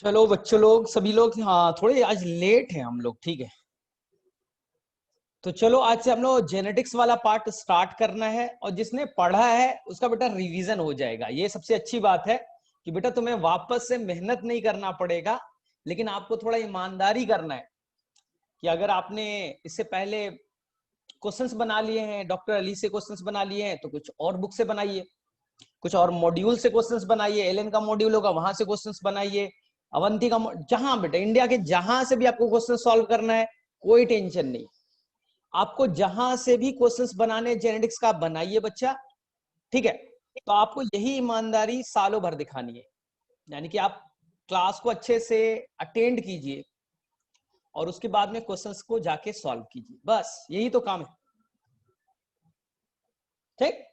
चलो बच्चों लोग सभी लोग, हाँ थोड़े आज लेट हैं हम लोग, ठीक है। तो चलो आज से हम लोग जेनेटिक्स वाला पार्ट स्टार्ट करना है, और जिसने पढ़ा है उसका बेटा रिवीजन हो जाएगा। ये सबसे अच्छी बात है कि बेटा तुम्हें वापस से मेहनत नहीं करना पड़ेगा, लेकिन आपको थोड़ा ईमानदारी करना है कि अगर आपने इससे पहले क्वेश्चंस बना लिए हैं, डॉक्टर अली से क्वेश्चंस बना लिए हैं, तो कुछ और बुक से बनाइए, कुछ और मॉड्यूल से क्वेश्चंस बनाइए। एलएन का मॉड्यूल होगा वहां से क्वेश्चंस बनाइए, अवंती का, जहां बेटा इंडिया के जहां से भी आपको क्वेश्चन सॉल्व करना है, कोई टेंशन नहीं। आपको जहां से भी क्वेश्चंस बनाने जेनेटिक्स का बनाइए बच्चा, ठीक है। तो आपको यही ईमानदारी सालों भर दिखानी है, यानी कि आप क्लास को अच्छे से अटेंड कीजिए और उसके बाद में क्वेश्चंस को जाके सॉल्व कीजिए, बस यही तो काम है, ठीक।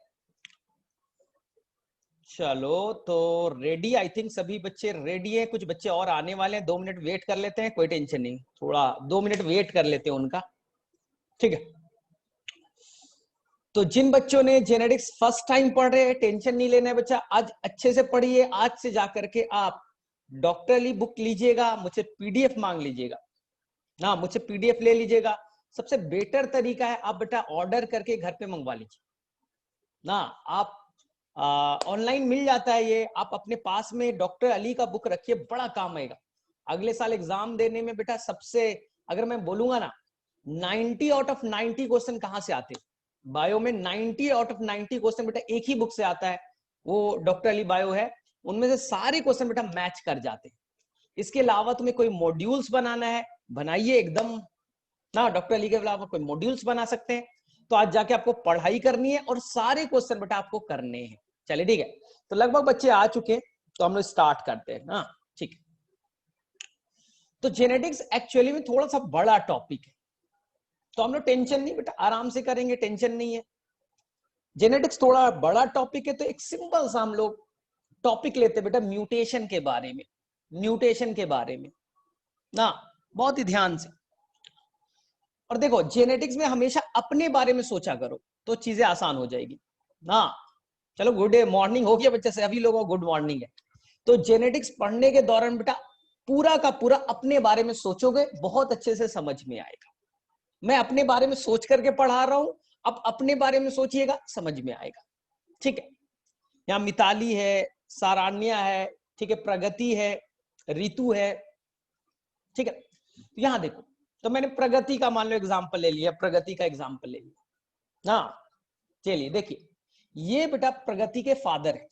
चलो तो रेडी, आई थिंक सभी बच्चे रेडी हैं। कुछ बच्चे और आने वाले हैं, 2 मिनट वेट कर लेते हैं, कोई टेंशन नहीं, थोड़ा 2 मिनट वेट कर लेते हैं उनका, ठीक है। तो जिन बच्चों ने जेनेटिक्स फर्स्ट टाइम पढ़ रहे हैं, टेंशन नहीं लेना है बच्चा, आज अच्छे से पढ़िए। आज से जाकर के आप डॉक्टरली बुक लीजिएगा, मुझसे पीडीएफ मांग लीजिएगा ना, मुझसे पीडीएफ ले लीजिएगा। सबसे बेटर तरीका है आप बेटा ऑर्डर करके घर पे मंगवा लीजिए ना। आप ऑनलाइन मिल जाता है ये, आप अपने पास में डॉक्टर अली का बुक रखिए, बड़ा काम आएगा अगले साल एग्जाम देने में बेटा। सबसे अगर मैं बोलूंगा ना, 90 आउट ऑफ 90 क्वेश्चन कहां से आते हैं बायो में, 90 आउट ऑफ 90 क्वेश्चन बेटा एक ही बुक से आता है, वो डॉक्टर अली बायो है। उनमें से सारे क्वेश्चन बेटा मैच कर जाते हैं। इसके अलावा तुम्हें कोई मॉड्यूल्स बनाना है, बनाइए एकदम ना, डॉक्टर अली के अलावा कोई मॉड्यूल्स बना सकते हैं। तो आज जाके आपको पढ़ाई करनी है और सारे क्वेश्चन बेटा आपको करने हैं। चलिए ठीक है, तो लगभग बच्चे आ चुके हैं, तो हम लोग स्टार्ट करते हैं ना, ठीक है। तो जेनेटिक्स एक्चुअली में थोड़ा सा बड़ा टॉपिक है, तो हम लोग टेंशन नहीं बेटा, आराम से करेंगे, टेंशन नहीं है। जेनेटिक्स थोड़ा बड़ा टॉपिक है, तो एक सिंपल सा हम लोग टॉपिक लेते बेटा, म्यूटेशन के बारे में, म्यूटेशन के बारे में ना, बहुत ही ध्यान से। और देखो जेनेटिक्स में हमेशा अपने बारे में सोचा करो, तो चीजें आसान हो जाएगी ना। चलो गुड मॉर्निंग हो गया बच्चे से, अभी लोगों को गुड मॉर्निंग है। तो जेनेटिक्स पढ़ने के दौरान बेटा पूरा का पूरा अपने बारे में सोचोगे, बहुत अच्छे से समझ में आएगा। मैं अपने बारे में सोच करके पढ़ा रहा हूं, अब अपने बारे में सोचिएगा, समझ में आएगा, ठीक है। यहाँ मिताली है, सारान्या है, ठीक है, प्रगति है, रितु है, ठीक है। यहां देखो, तो मैंने प्रगति का मान लो एग्जाम्पल ले लिया, प्रगति का एग्जाम्पल ले लिया ना। चलिए देखिए, ये बेटा प्रगति के फादर है,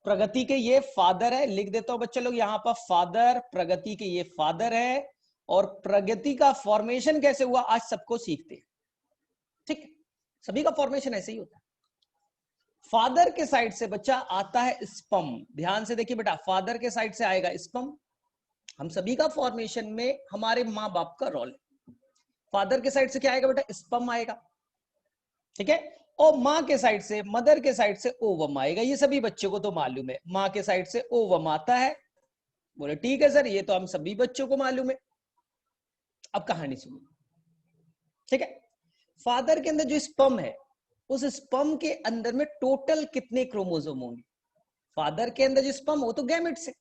प्रगति के ये फादर है, लिख देता हूं बच्चे लोग यहाँ पर, फादर, प्रगति के ये फादर है। और प्रगति का फॉर्मेशन कैसे हुआ आज सबको सीखते हैं, ठीक। सभी का फॉर्मेशन ऐसे ही होता है। फादर के साइड से बच्चा आता है स्पर्म, ध्यान से देखिए बेटा, फादर के साइड से आएगा स्पर्म। हम सभी का फॉर्मेशन में हमारे माँ बाप का रोल है। फादर के साइड से क्या आएगा बेटा, स्पर्म आएगा, ठीक है। और माँ के साइड से, मदर के साइड से ओवम आएगा। ये सभी बच्चों को तो मालूम है, माँ के साइड से ओवम आता है। बोले ठीक है सर, ये तो हम सभी बच्चों को मालूम है। अब कहानी सुनिए, ठीक है। फादर के अंदर जो स्पर्म है, उस स्पर्म के अंदर में टोटल कितने क्रोमोसोम होंगे। फादर के अंदर जो स्पर्म हो तो गैमेट्स है,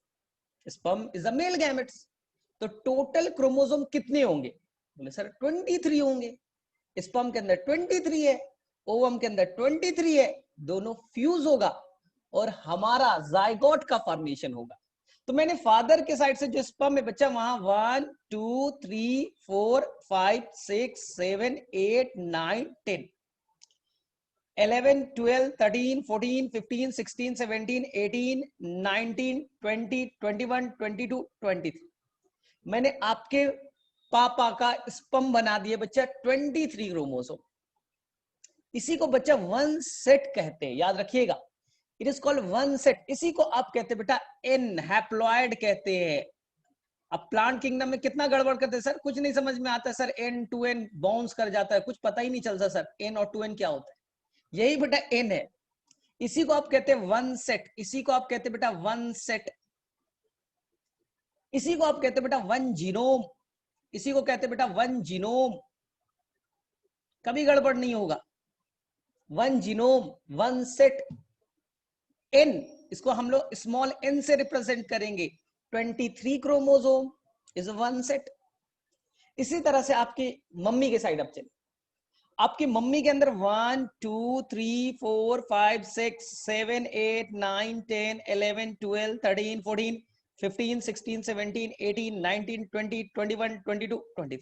sperm is a male gametes, तो टोटल क्रोमोसोम कितने होंगे। बोले सर 23 होंगे। स्पर्म के अंदर 23 है, ओवम के अंदर 23 है, दोनों फ्यूज होगा और हमारा जायगोट का फॉर्मेशन होगा। तो मैंने फादर के साइड से जो स्पर्म है बच्चा, वहां 1 2 3 4 5 6 7 8 9 10 11 12 13 14 15 16 17 18 19 20 21 22 23। मैंने आपके पापा का स्पर्म बना दिया बच्चा 23 क्रोमोसोम। इसी को बच्चा वन सेट कहते हैं, याद रखिएगा, it is called one set. इसी को आप कहते हैं बेटा एन हैप्लॉइड कहते हैं। अब प्लांट किंगडम में कितना गड़बड़ करते हैं सर, कुछ नहीं समझ में आता sir, N two N bounce कर जाता है, कुछ पता ही नहीं चलता सर एन और टू एन क्या होता है। यही बेटा एन है, इसी को आप कहते हैं वन सेट, इसी को आप कहते हैं बेटा वन सेट, इसी को आप कहते हैं बेटा वन जीनोम, इसी को कहते हैं बेटा वन जीनोम। कभी गड़बड़ नहीं होगा, one genome, one set. N, इसको हम लोग स्मॉल एन से रिप्रेजेंट करेंगे, 23 क्रोमोसोम इज वन सेट। इसी तरह से आपकी मम्मी के साइड अब चले, आपकी मम्मी के अंदर 1 2 3 4 5 6 7 8 9 10 11 12 13 14 15 16 17 18 19 20 21 22 23।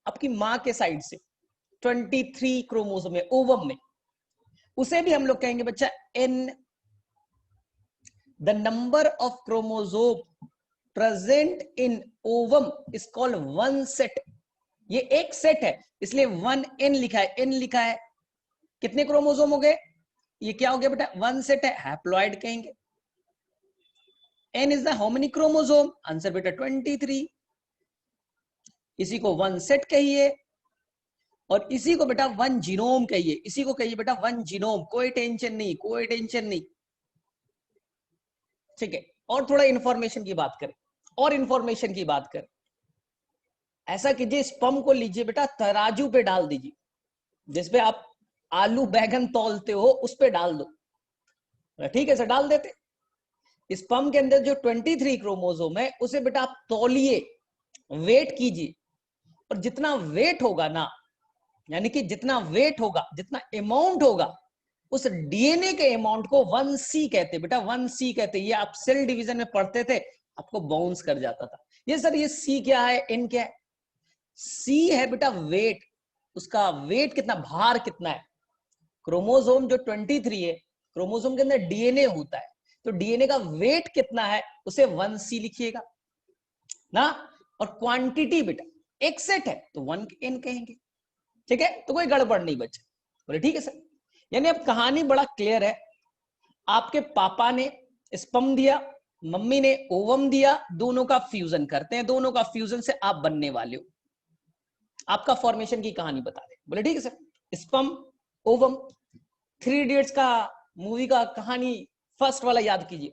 आपकी मां के साइड से 23 क्रोमोसोम है ओवम में, उसे भी हम लोग कहेंगे बच्चा N. The number of chromosome present in ovum is called one set. ये एक सेट है इसलिए 1n लिखा है, n लिखा है। कितने क्रोमोसोम हो गए? ये क्या हो गया बेटा? वन सेट है, हैप्लॉइड कहेंगे। n is the how many chromosome? Answer बेटा 23। इसी को वन सेट कहिए और इसी को बेटा वन जीनोम कहिए। इसी को कहिए बेटा वन जीनोम। कोई टेंशन नहीं, कोई टेंशन नहीं, ठीक है। और थोड़ा इंफॉर्मेशन की बात करें, और इंफॉर्मेशन की बात करें। ऐसा कीजिए, स्पर्म को लीजिए बेटा, तराजू पे डाल दीजिए, जिसपे आप आलू बैगन तौलते हो उस पे डाल दो, ठीक है सर, डाल देते। स्पर्म के अंदर जो 23 क्रोमोसोम है उसे बेटा आप तौलिए, वेट कीजिए, और जितना वेट होगा ना, यानी कि जितना वेट होगा, जितना अमाउंट होगा, उस डीएनए के अमाउंट को 1C कहते बेटा, 1C कहते। ये आप सेल डिवीजन में पढ़ते थे, आपको बाउंस कर जाता था। ये सर ये C क्या है, N क्या है? C है बेटा वेट, उसका वेट कितना, भार कितना है। क्रोमोसोम जो 23 है, क्रोमोसोम के अंदर डीएनए होता है, तो डीएनए का वेट कितना है उसे 1C लिखिएगा ना। और क्वांटिटी बेटा एक सेट है तो 1n कहेंगे, ठीक है। तो कोई गड़बड़ नहीं बच्चे, बोले ठीक है सर। यानी अब कहानी बड़ा क्लियर है। आपके पापा ने स्पर्म दिया, मम्मी ने ओवम दिया, दोनों का फ्यूजन करते हैं, दोनों का फ्यूजन से आप बनने वाले हो। आपका फॉर्मेशन की कहानी बता दे, बोले ठीक है सर। स्पर्म ओवम, 3 इडियट्स का मूवी का कहानी फर्स्ट वाला याद कीजिए।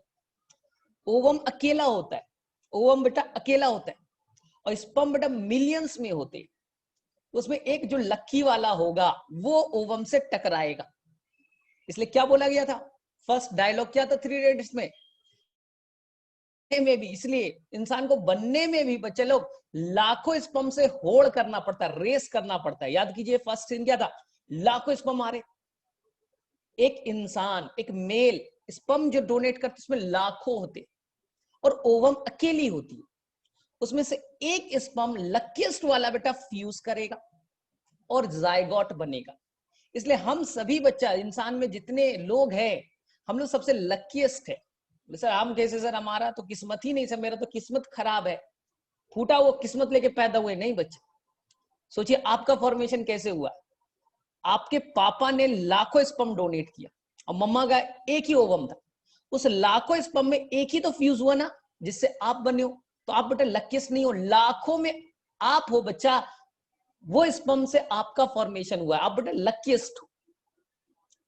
ओवम अकेला होता है, ओवम बेटा अकेला होता है, और स्पर्म बेटा मिलियंस में होते हैं। उसमें एक जो लक्की वाला होगा वो ओवम से टकराएगा। इसलिए क्या बोला गया था, फर्स्ट डायलॉग क्या था 3 इडियट्स में भी, इसलिए इंसान को बनने में भी बच्चे लोग लाखों स्पर्म से होड़ करना पड़ता है, रेस करना पड़ता है। याद कीजिए फर्स्ट सीन क्या था, लाखों स्पर्म आ रहे, एक इंसान, एक मेल स्पर्म जो डोनेट करते उसमें लाखों होते, और ओवम अकेली होती है। उसमें से एक स्पर्म लकीस्ट वाला बेटा फ्यूज करेगा और जायगोट बनेगा। इसलिए हम सभी बच्चा, इंसान में जितने लोग हैं, हम लोग सबसे लकीस्ट है। सर हम कैसे सर, हमारा तो किस्मत ही नहीं सर, मेरा तो किस्मत खराब है, फूटा वो किस्मत लेके पैदा हुए। नहीं बच्चे, सोचिए आपका फॉर्मेशन कैसे हुआ। आपके पापा ने लाखों स्पर्म डोनेट किया और मम्मा का एक ही ओवम था, उस लाखों स्पर्म में एक ही तो फ्यूज हुआ ना, जिससे आप बने हो। तो आप बेटा लकीस्ट नहीं हो, लाखों में आप हो बच्चा, वो स्पर्म से आपका फॉर्मेशन हुआ, आप बेटा लकीस्ट हो।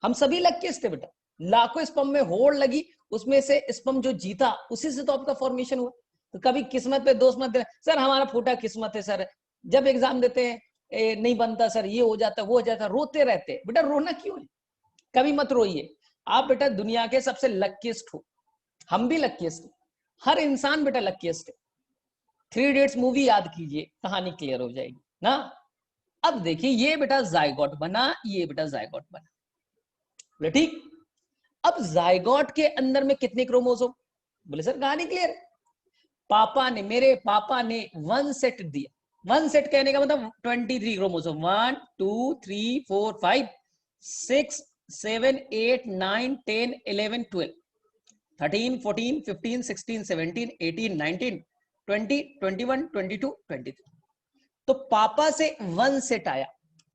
हम सभी लकीस्ट है बेटा, लाखों स्पर्म में होड़ लगी, उसमें से स्पर्म जो जीता उसी से तो आपका फॉर्मेशन हुआ। तो कभी किस्मत पे दोष मत देना, सर हमारा फूटा किस्मत है सर, जब एग्जाम देते हैं नहीं बनता सर, ये हो जाता वो हो जाता, रोते रहते। बेटा रोना क्यों है, कभी मत रोइए। आप बेटा दुनिया के सबसे लकीस्ट हो, हम भी लकीस्ट है, हर इंसान बेटा लकीस्ट है। 3 इडियट्स मूवी याद कीजिए, कहानी क्लियर हो जाएगी ना। अब देखिए ये बेटा जायगोट बना, ये बेटा जायगोट बना, बोले ठीक। अब जायगोट के अंदर में कितने क्रोमोसोम? बोले सर कहानी क्लियर है, पापा ने, मेरे पापा ने 1 सेट दिया। 1 सेट कहने का मतलब 23 क्रोमोसोम, 1 2 3 4 5 6 7 8 9 10 11 12 13 14 15 16 17 18 19 20 21 22 23। तो पापा से 1 सेट आया,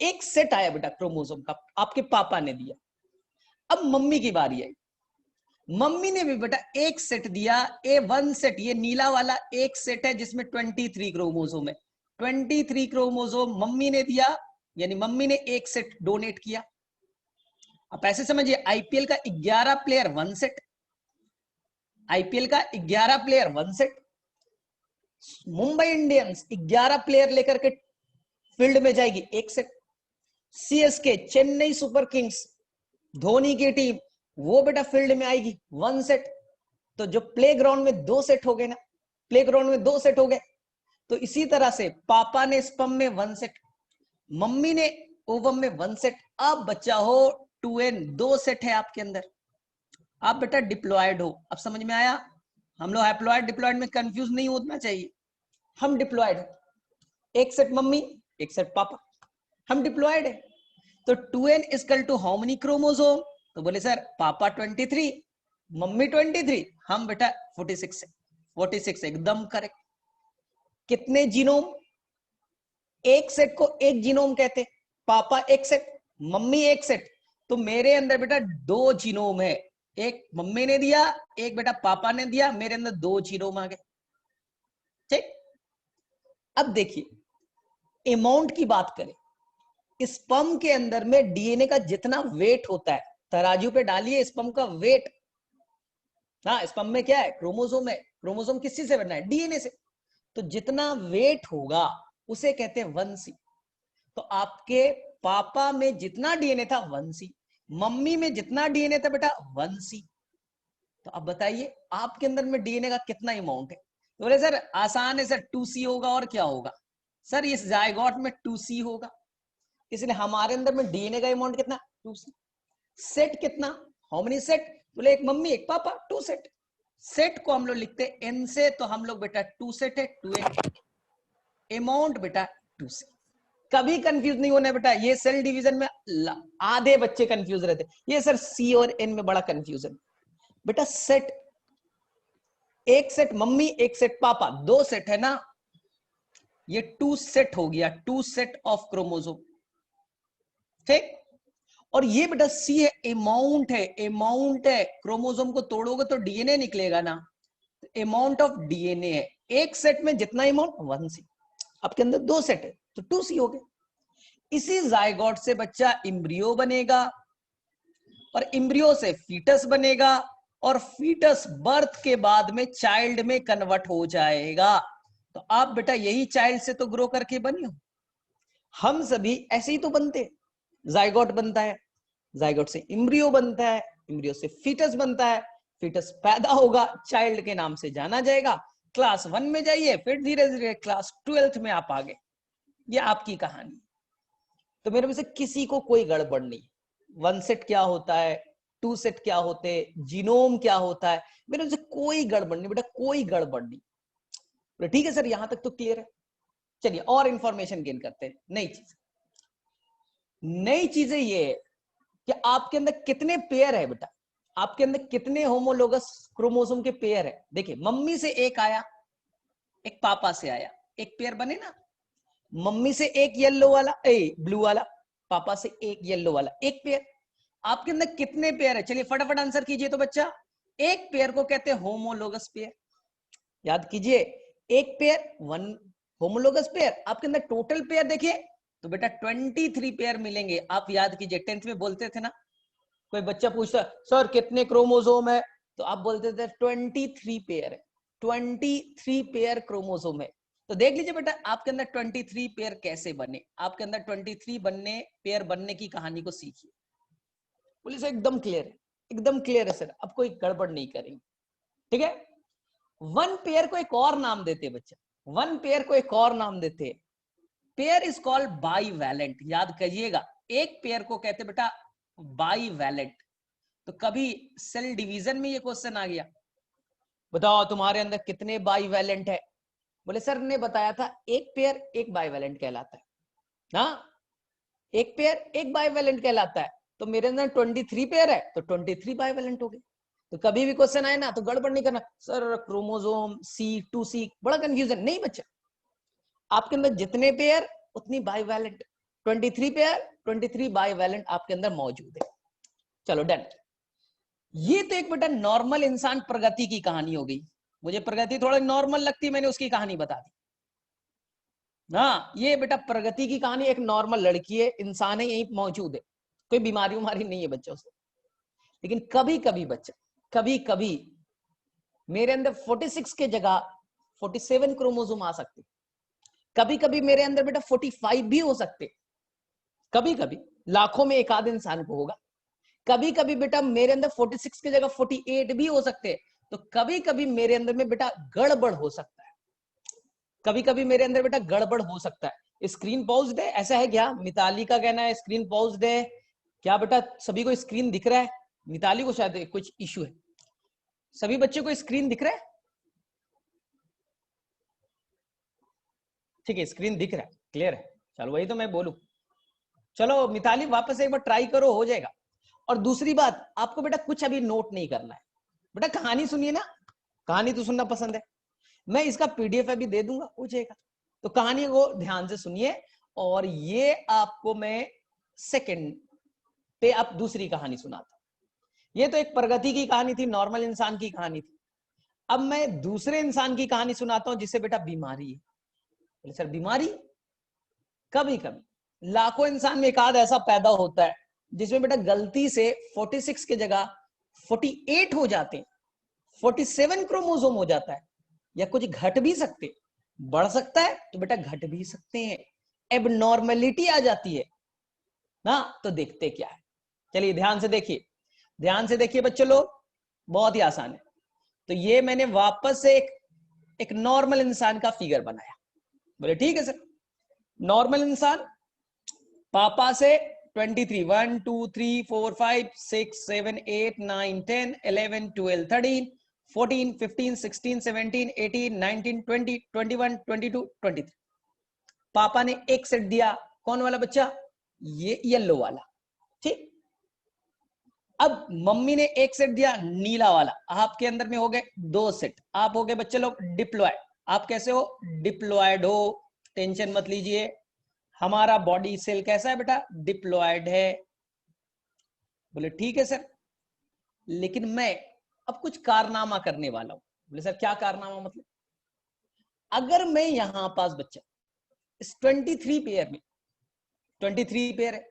एक सेट आया बेटा क्रोमोसोम का, आपके पापा ने दिया। अब मम्मी की बारी आई, मम्मी ने भी बेटा एक सेट दिया, A1 सेट, ये नीला वाला एक सेट है जिसमें 23 क्रोमोसोम है। 23 क्रोमोसोम मम्मी ने दिया, यानी मम्मी ने एक सेट डोनेट किया। अब ऐसे समझिए, आईपीएल का 11 प्लेयर 1 सेट, आईपीएल का 11 player 1 set, Mumbai Indians 11 player लेकर के फील्ड में जाएगी, एक set. CSK Chennai super Kings, Dhoni की टीम, वो बेटा फील्ड में आएगी, 1 सेट। तो जो प्लेग्राउंड में 2 सेट हो गए ना, प्लेग्राउंड में 2 सेट हो गए, तो इसी तरह से पापा ने स्पर्म में 1 सेट, मम्मी ने ओवम में 1 सेट, अब बच्चा हो 2n, 2 सेट है आपके अंदर, आप बेटा डिप्लॉयड हो। अब समझ में आया? हम लोग हैप्लॉयड डिप्लॉयड में कंफ्यूज नहीं होना चाहिए, हम डिप्लॉयड हो, 1 सेट मम्मी 1 सेट पापा, हम डिप्लॉयड है। तो 2n equal to how many chromosome? तो बोले सर पापा 23, मम्मी 23, हम बेटा 46 है, 46 एकदम करेक्ट। कितने जीनोम? एक सेट को एक जीनोम कहते, पापा एक सेट, मम्मी एक सेट, तो मेरे अंदर बेटा 2 जीनोम है, एक मम्मी ने दिया, एक बेटा पापा ने दिया, मेरे अंदर 2 जीनोम आ गए। ठीक, अब देखिए अमाउंट की बात करें, स्पर्म के अंदर में डीएनए का जितना वेट होता है, तराजू पे डालिए स्पर्म का वेट, हाँ स्पर्म में क्या है? क्रोमोसोम है, क्रोमोसोम किस चीज से बनना है? डीएनए से, तो जितना वेट होगा उसे कहते हैं 1c। तो आपके पापा में जितना डीएनए था 1c, मम्मी में जितना डीएनए था बेटा 1c। तो अब बताइए आपके अंदर में डीएनए का कितना अमाउंट है? तो बोले सर आसान है सर, 2c होगा, और क्या होगा? सर इस जायगोट में 2c होगा, इसलिए हमारे अंदर में डीएनए का अमाउंट कितना? 2c। सेट कितना? How many set? बोले एक मम्मी एक पापा, 2 सेट। सेट को हम लोग लिखते हैं n से, तो हम लोग बेटा 2 सेट है, 2n, अमाउंट बेटा 2c। कभी कंफ्यूज नहीं होना बेटा, ये सेल डिवीजन में आधे बच्चे कंफ्यूज रहते, ये सर सी और एन में बड़ा कंफ्यूजन बेटा। सेट, एक सेट मम्मी एक सेट पापा, 2 सेट है ना, ये 2 सेट हो गया, 2 सेट ऑफ क्रोमोसोम। ठीक, और ये बेटा सी है, अमाउंट है, अमाउंट है, क्रोमोसोम को तोड़ोगे तो डीएनए निकलेगा ना, अमाउंट ऑफ डीएनए है, एक सेट में जितना अमाउंट 1c, आपके अंदर 2 सेट है तो 2c हो गए। इसी जायगोट से बच्चा इम्ब्रियो बनेगा, और इम्ब्रियो से फीटस बनेगा, और फीटस बर्थ के बाद में चाइल्ड में कन्वर्ट हो जाएगा। तो आप बेटा यही चाइल्ड से तो ग्रो करके बने हो, हम सभी ऐसे ही तो बनते, जायगोट बनता है, जायगोट से इम्ब्रियो बनता है, इम्ब्रियो से फीटस बनता है, फीटस पैदा होगा, चाइल्ड के नाम से जाना जाएगा, क्लास 1 में जाइए, फिर धीरे धीरे क्लास 12th में आप आ गए। ये आपकी कहानी। तो मेरे में से किसी को कोई गड़बड़ नहीं, 1 सेट क्या होता है, 2 सेट क्या होते हैं, जीनोम क्या होता है, मेरे में से कोई गड़बड़ नहीं बेटा, कोई गड़बड़ नहीं। ठीक है सर, यहां तक तो क्लियर है। चलिए और इंफॉर्मेशन गेन करते हैं। नई चीजें ये है कि आपके अंदर कितने पेयर है बेटा, आपके अंदर कितने होमोलोगस क्रोमोसोम के पेयर है। देखिए मम्मी से एक आया, एक पापा से आया, एक पेयर बने ना, मम्मी से एक येलो वाला ब्लू वाला, पापा से एक येलो वाला, एक पेयर। आपके अंदर कितने पेयर है? चलिए फटाफट आंसर कीजिए तो बच्चा। एक पेयर को कहते हैं होमोलोगस पेयर, याद कीजिए, एक पेयर 1 होमोलोगस पेयर। आपके अंदर टोटल पेयर देखिए तो बेटा 23 पेयर मिलेंगे। आप याद कीजिए 10th में बोलते थे ना, कोई बच्चा पूछता सर कितने क्रोमोसोम है, तो आप बोलते थे 23 पेयर है, 23 पेयर क्रोमोसोम है। तो देख लीजिए बेटा आपके अंदर 23 पेयर कैसे बने, आपके अंदर 23 पेयर बनने की कहानी को सीखिए। बोले सर एकदम क्लियर है, एकदम क्लियर है सर, अब कोई गड़बड़ नहीं करेंगे। ठीक है, 1 पेयर को एक और नाम देते हैं बच्चा, 1 पेयर को एक और नाम देते हैं, पेयर इज कॉल्ड बाईवैलेंट। याद करिएगा, एक पेयर को कहते बेटा बाईवैलेंट। तो कभी सेल डिवीजन में ये क्वेश्चन आ गया, बताओ तुम्हारे अंदर कितने बाईवैलेंट है? बोले सर ने बताया था एक पेयर एक बाईवैलेंट कहलाता है ना, एक पेयर एक बाईवैलेंट कहलाता है। तो मेरे अंदर 23 पेयर है तो 23 बाईवैलेंट हो गए। तो कभी भी क्वेश्चन आए ना तो गड़बड़ नहीं करना, सर क्रोमोसोम C2C, बड़ा कंफ्यूजन नहीं बच्चा। आपके अंदर जितने पेयर उतनी बाईवैलेंट, 23 पेयर 23 बाईवैलेंट आपके अंदर मौजूद है। चलो डन। ये तो एक बेटा नॉर्मल इंसान प्रगति की कहानी हो गई। मुझे प्रगति थोड़ा नॉर्मल लगती है, मैंने उसकी कहानी बता दी। हाँ ये बेटा प्रगति की कहानी, एक नॉर्मल लड़की है, इंसान है, यही मौजूद है, कोई बीमारी उमारी नहीं है बच्चा उसे। लेकिन कभी कभी बच्चा, कभी कभी मेरे अंदर 46 के जगह 47 क्रोमोसोम आ सकते, कभी कभी मेरे अंदर बेटा 45 भी हो सकते, कभी कभी लाखों में एक आध इंसान को होगा। कभी कभी बेटा मेरे अंदर 46 की जगह 48 भी हो सकते हैं। तो कभी कभी मेरे अंदर में बेटा गड़बड़ हो सकता है, कभी कभी मेरे अंदर बेटा गड़बड़ हो सकता है। स्क्रीन पॉज्ड है, ऐसा है क्या? मिताली का कहना है स्क्रीन पॉज्ड है क्या बेटा? सभी को स्क्रीन दिख रहा है? मिताली को शायद कुछ इश्यू है। सभी बच्चों को स्क्रीन दिख रहा है? ठीक है, स्क्रीन दिख रहा है, क्लियर है। चलो वही तो मैं बोलूं। चलो मिताली वापस एक बार ट्राई करो, हो जाएगा। और दूसरी बात, आपको बेटा कुछ अभी नोट नहीं करना है, बेटा कहानी सुनिए ना, कहानी तो सुनना पसंद है। मैं इसका पीडीएफ अभी दे दूंगा, हो जाएगा। तो कहानी को ध्यान से सुनिए, और ये आपको मैं सेकंड पे अब दूसरी कहानी सुनाता हूं। ये तो एक प्रगति की कहानी थी, नॉर्मल इंसान की कहानी थी। अब मैं दूसरे इंसान की कहानी सुनाता हूं जिसे बेटा बीमारी है। बोले सर बीमारी? कभी कभी लाखों इंसान में एक आध ऐसा पैदा होता है जिसमें बेटा गलती से 46 की जगह 48 हो जाते हैं, 47 क्रोमोसोम हो जाता है, या कुछ घट भी सकते, बढ़ सकता है तो बेटा घट भी सकते हैं, एबनॉर्मेलिटी आ जाती है ना। तो देखते क्या है, चलिए ध्यान से देखिए, ध्यान से देखिए बच्चों लोग, बहुत ही आसान है। तो ये मैंने वापस से एक नॉर्मल इंसान का फिगर बनाया। बोले ठीक है सर, नॉर्मल इंसान, पापा से 23, 1 2 3 4 5 6 7 8 9 10 11 12 13 14 15 16 17 18 19 20 21 22 23। पापा ने एक सेट दिया, कौन वाला बच्चा? ये येलो वाला, ठीक। अब मम्मी ने एक सेट दिया, नीला वाला। आपके अंदर में हो गए 2 सेट, आप हो गए बच्चे लोग डिप्लॉयड। आप कैसे हो? डिप्लॉयड हो, टेंशन मत लीजिए। हमारा बॉडी सेल कैसा है बेटा? डिप्लॉयड है। बोले ठीक है सर, लेकिन मैं अब कुछ कारनामा करने वाला हूं। बोले सर क्या कारनामा मतलब? अगर मैं यहां पास बच्चा इस 23 पेयर में, 23 पेयर है,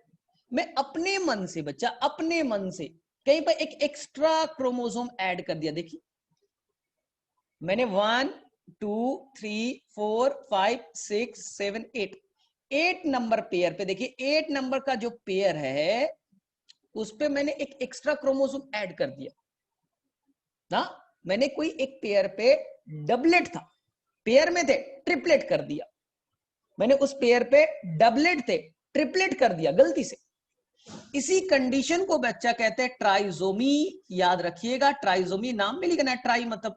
मैं अपने मन से बच्चा, अपने मन से कहीं पर एक एक्स्ट्रा क्रोमोसोम ऐड कर दिया। देखिए मैंने 1 2 3 4 5 6 7 8 नंबर पेयर पे, देखिए 8 नंबर का जो पेयर है उस पे मैंने एक एक्स्ट्रा क्रोमोसोम ऐड कर दिया ना। मैंने कोई एक पेयर पे डबलेट था, पेयर में थे, ट्रिपलेट कर दिया। मैंने उस पेयर पे डबलेट थे, ट्रिपलेट कर दिया गलती से। इसी कंडीशन को बच्चा कहते हैं ट्राइजोमी। याद रखिएगा, ट्राइजोमी नाम में लिखना है, ट्राई मतलब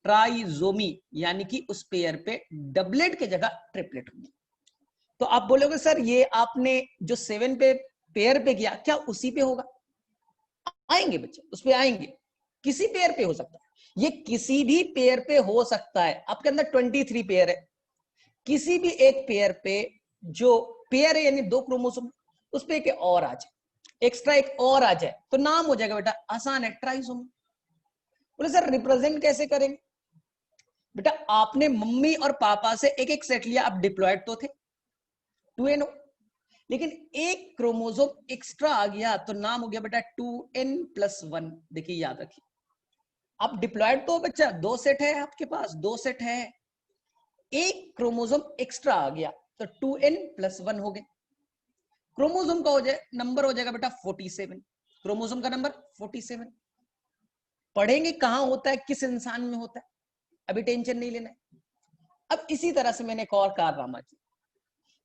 ट्राइजोमी, यानी कि उस पेयर पे डबलेट के जगह ट्रिपलेट होगी। तो आप बोलोगे सर ये आपने जो 7 पे पेयर पे किया, क्या उसी पे होगा? आएंगे बच्चे, उस पे आएंगे। किसी पेयर पे हो सकता है, ये किसी भी पेयर पे हो सकता है। आपके अंदर 23 पेयर है, किसी भी एक पेयर पे जो पेयर है यानी 2 क्रोमोसोम, उस पे एक और आ जाए, एक्स्ट्रा एक और आ जाए, तो नाम हो जाएगा बेटा, आसान है, ट्राइसोमी। बोले सर रिप्रेजेंट कैसे करेंगे? बेटा आपने मम्मी और पापा से एक एक सेट लिया, आप डिप्लॉयड तो थे 2NO, लेकिन एक क्रोमोसोम एक्स्ट्रा आ गया तो नाम हो गया बेटा 2N+1। देखिए याद रखिए, आप डिप्लॉयड तो बच्चा 2 सेट है आपके पास, 2 सेट है, एक क्रोमोसोम एक्स्ट्रा आ गया तो 2N+1 हो गए। क्रोमोसोम का हो जाए नंबर हो जाएगा बेटा 47, क्रोमोसोम का नंबर 47। पढ़ेंगे कहां होता है, किस इंसान में होता है, अभी टेंशन नहीं लेना है। अब इसी तरह से मैंने एक और कारनामा किया,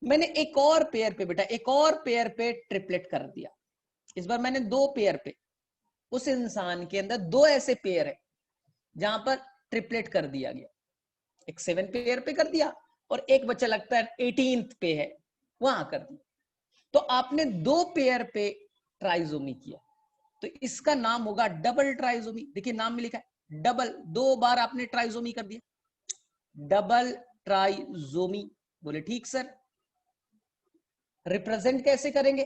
मैंने एक और पेयर पे बेटा, एक और पेयर पे ट्रिपलेट कर दिया। इस बार मैंने 2 पेयर पे, उस इंसान के अंदर 2 ऐसे पेयर है जहां पर ट्रिपलेट कर दिया गया। एक 7 पेयर पे कर दिया और एक बच्चा लगता है 18th पे है, वहां कर दिया। तो आपने 2 पेयर पे ट्राइजोमी किया, तो इसका नाम होगा डबल ट्राइजोमी। देखिए नाम में लिखा है डबल, 2 बार आपने ट्राइजोमी कर दिया, डबल ट्राइजोमी। बोले ठीक सर, रिप्रेजेंट कैसे करेंगे?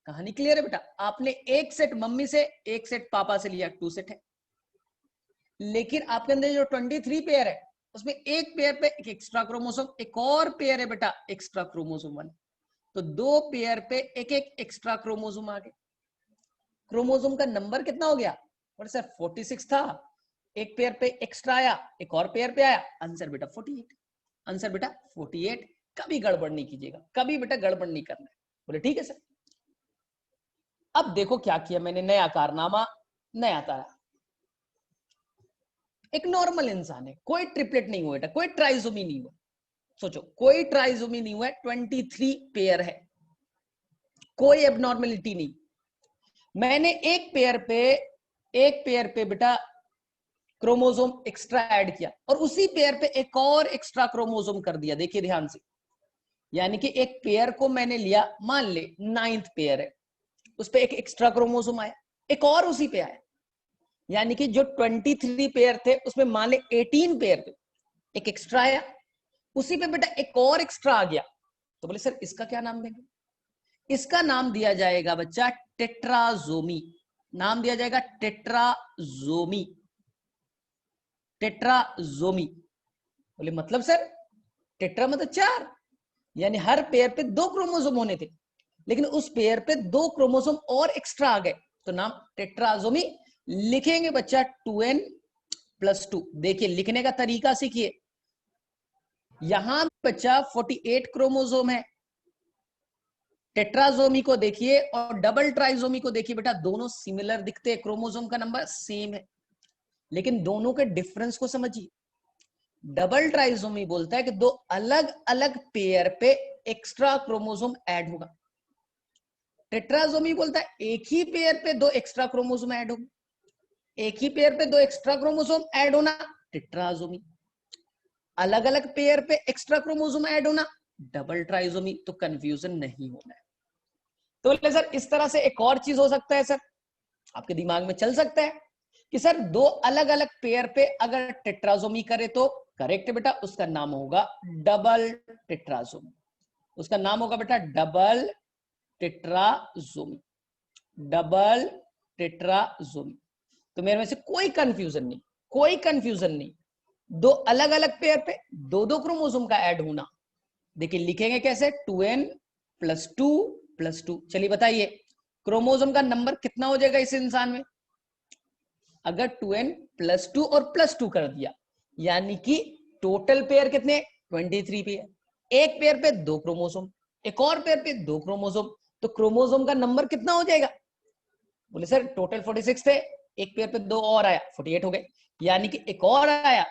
कहानी क्लियर है बेटा, आपने एक सेट मम्मी से, एक सेट पापा से लिया, 2 सेट है, लेकिन आपके अंदर जो 23 पेयर है उसमें एक पेयर पे एक एक्स्ट्रा क्रोमोसोम, एक और पेयर है बेटा एक्स्ट्रा क्रोमोसोम 1, तो 2 पेयर पे एक एक एक्स्ट्रा क्रोमोसोम आ गए। क्रोमोसोम का नंबर कितना हो गया? और सर 46 था, एक पेयर पे एक्स्ट्रा आया, एक और पेयर पे आया, आंसर बेटा 48। आंसर बेटा 48। कभी गड़बड़ नहीं कीजिएगा, कभी बेटा गड़बड़ नहीं करना है। बोले ठीक है सर। अब देखो क्या किया मैंने, नया कारनामा, नया तारा। एक नॉर्मल इंसान है, कोई ट्रिपलेट नहीं हुआ बेटा, कोई ट्राइजोमी नहीं हुआ। सोचो कोई ट्राइजोमी नहीं हुआ है, 23 पेयर है, कोई एबनॉर्मेलिटी नहीं। मैंने एक पेयर पे बेटा क्रोमोसोम एक्स्ट्रा ऐड किया और उसी पेयर पे एक और एक्स्ट्रा क्रोमोसोम कर दिया। देखिए ध्यान से, यानी कि एक पेयर को मैंने लिया, मान ले 9th पेयर है, उस पे एक एक्स्ट्रा क्रोमोसोम आया, एक और उसी पे आया, यानी कि जो 23 पेयर थे उसमें मान ले 18 पेयर पे एक एक्स्ट्रा आया, उसी पे बेटा एक और एक्स्ट्रा आ गया। तो बोले सर इसका क्या नाम देंगे? इसका नाम दिया जाएगा बच्चा टेट्राजोमी। नाम दिया जाएगा टेट्राजोमी। टेट्राजोमी बोले मतलब सर टेट्रा मतलब 4, यानी हर पेयर पे 2 क्रोमोसोम होने थे, लेकिन उस पेयर पे 2 क्रोमोसोम और एक्स्ट्रा आ गए, तो नाम टेट्राजोमी। लिखेंगे बच्चा 2n+2। देखिए लिखने का तरीका सीखिए, यहां बच्चा 48 क्रोमोसोम है, टेट्राजोमी को देखिए और डबल ट्राइजोमी को देखिए बेटा, दोनों सिमिलर दिखते हैं, क्रोमोसोम का नंबर सेम है, लेकिन दोनों के डिफरेंस को समझिए। डबल ट्राइजोमी बोलता है कि 2 अलग अलग पेयर पे एक्स्ट्रा क्रोमोसोम ऐड होगा। टेट्राजोमी बोलता है एक ही पेयर पे 2 एक्स्ट्रा क्रोमोसोम ऐड होगा, एक ही पेयर पे 2 एक्स्ट्रा क्रोमोसोम ऐड होना टेट्राजोमी, अलग अलग पेयर पे एक्स्ट्रा क्रोमोसोम ऐड होना डबल ट्राइजोमी। तो कंफ्यूजन नहीं होना है। तो बोले सर इस तरह से एक और चीज हो सकता है सर, आपके दिमाग में चल सकता है कि सर 2 अलग अलग पेयर पे अगर टेट्राजोमी करे तो करेक्ट बेटा, उसका नाम होगा डबल टेट्राजोमी। उसका नाम होगा बेटा डबल टेट्राजोमी, डबल टेट्राजोमी। तो मेरे में से कोई कंफ्यूजन नहीं, कोई कंफ्यूजन नहीं। 2 अलग अलग पेयर पे 2 क्रोमोसोम का ऐड होना। देखिए लिखेंगे कैसे, 2n+2+2। चलिए बताइए क्रोमोसोम का नंबर कितना हो जाएगा इस इंसान में? अगर 2n+2 और +2 कर दिया, यानी कि टोटल पेयर कितने? 23 पेयर। एक पेयर पे 2 क्रोमोसोम, एक और पेयर पे 2 क्रोमोसोम, तो क्रोमोसोम का नंबर कितना हो जाएगा? बोले सर टोटल 46 थे, एक पेयर पे 2 और आया, 48 हो गए, यानी कि एक और आया,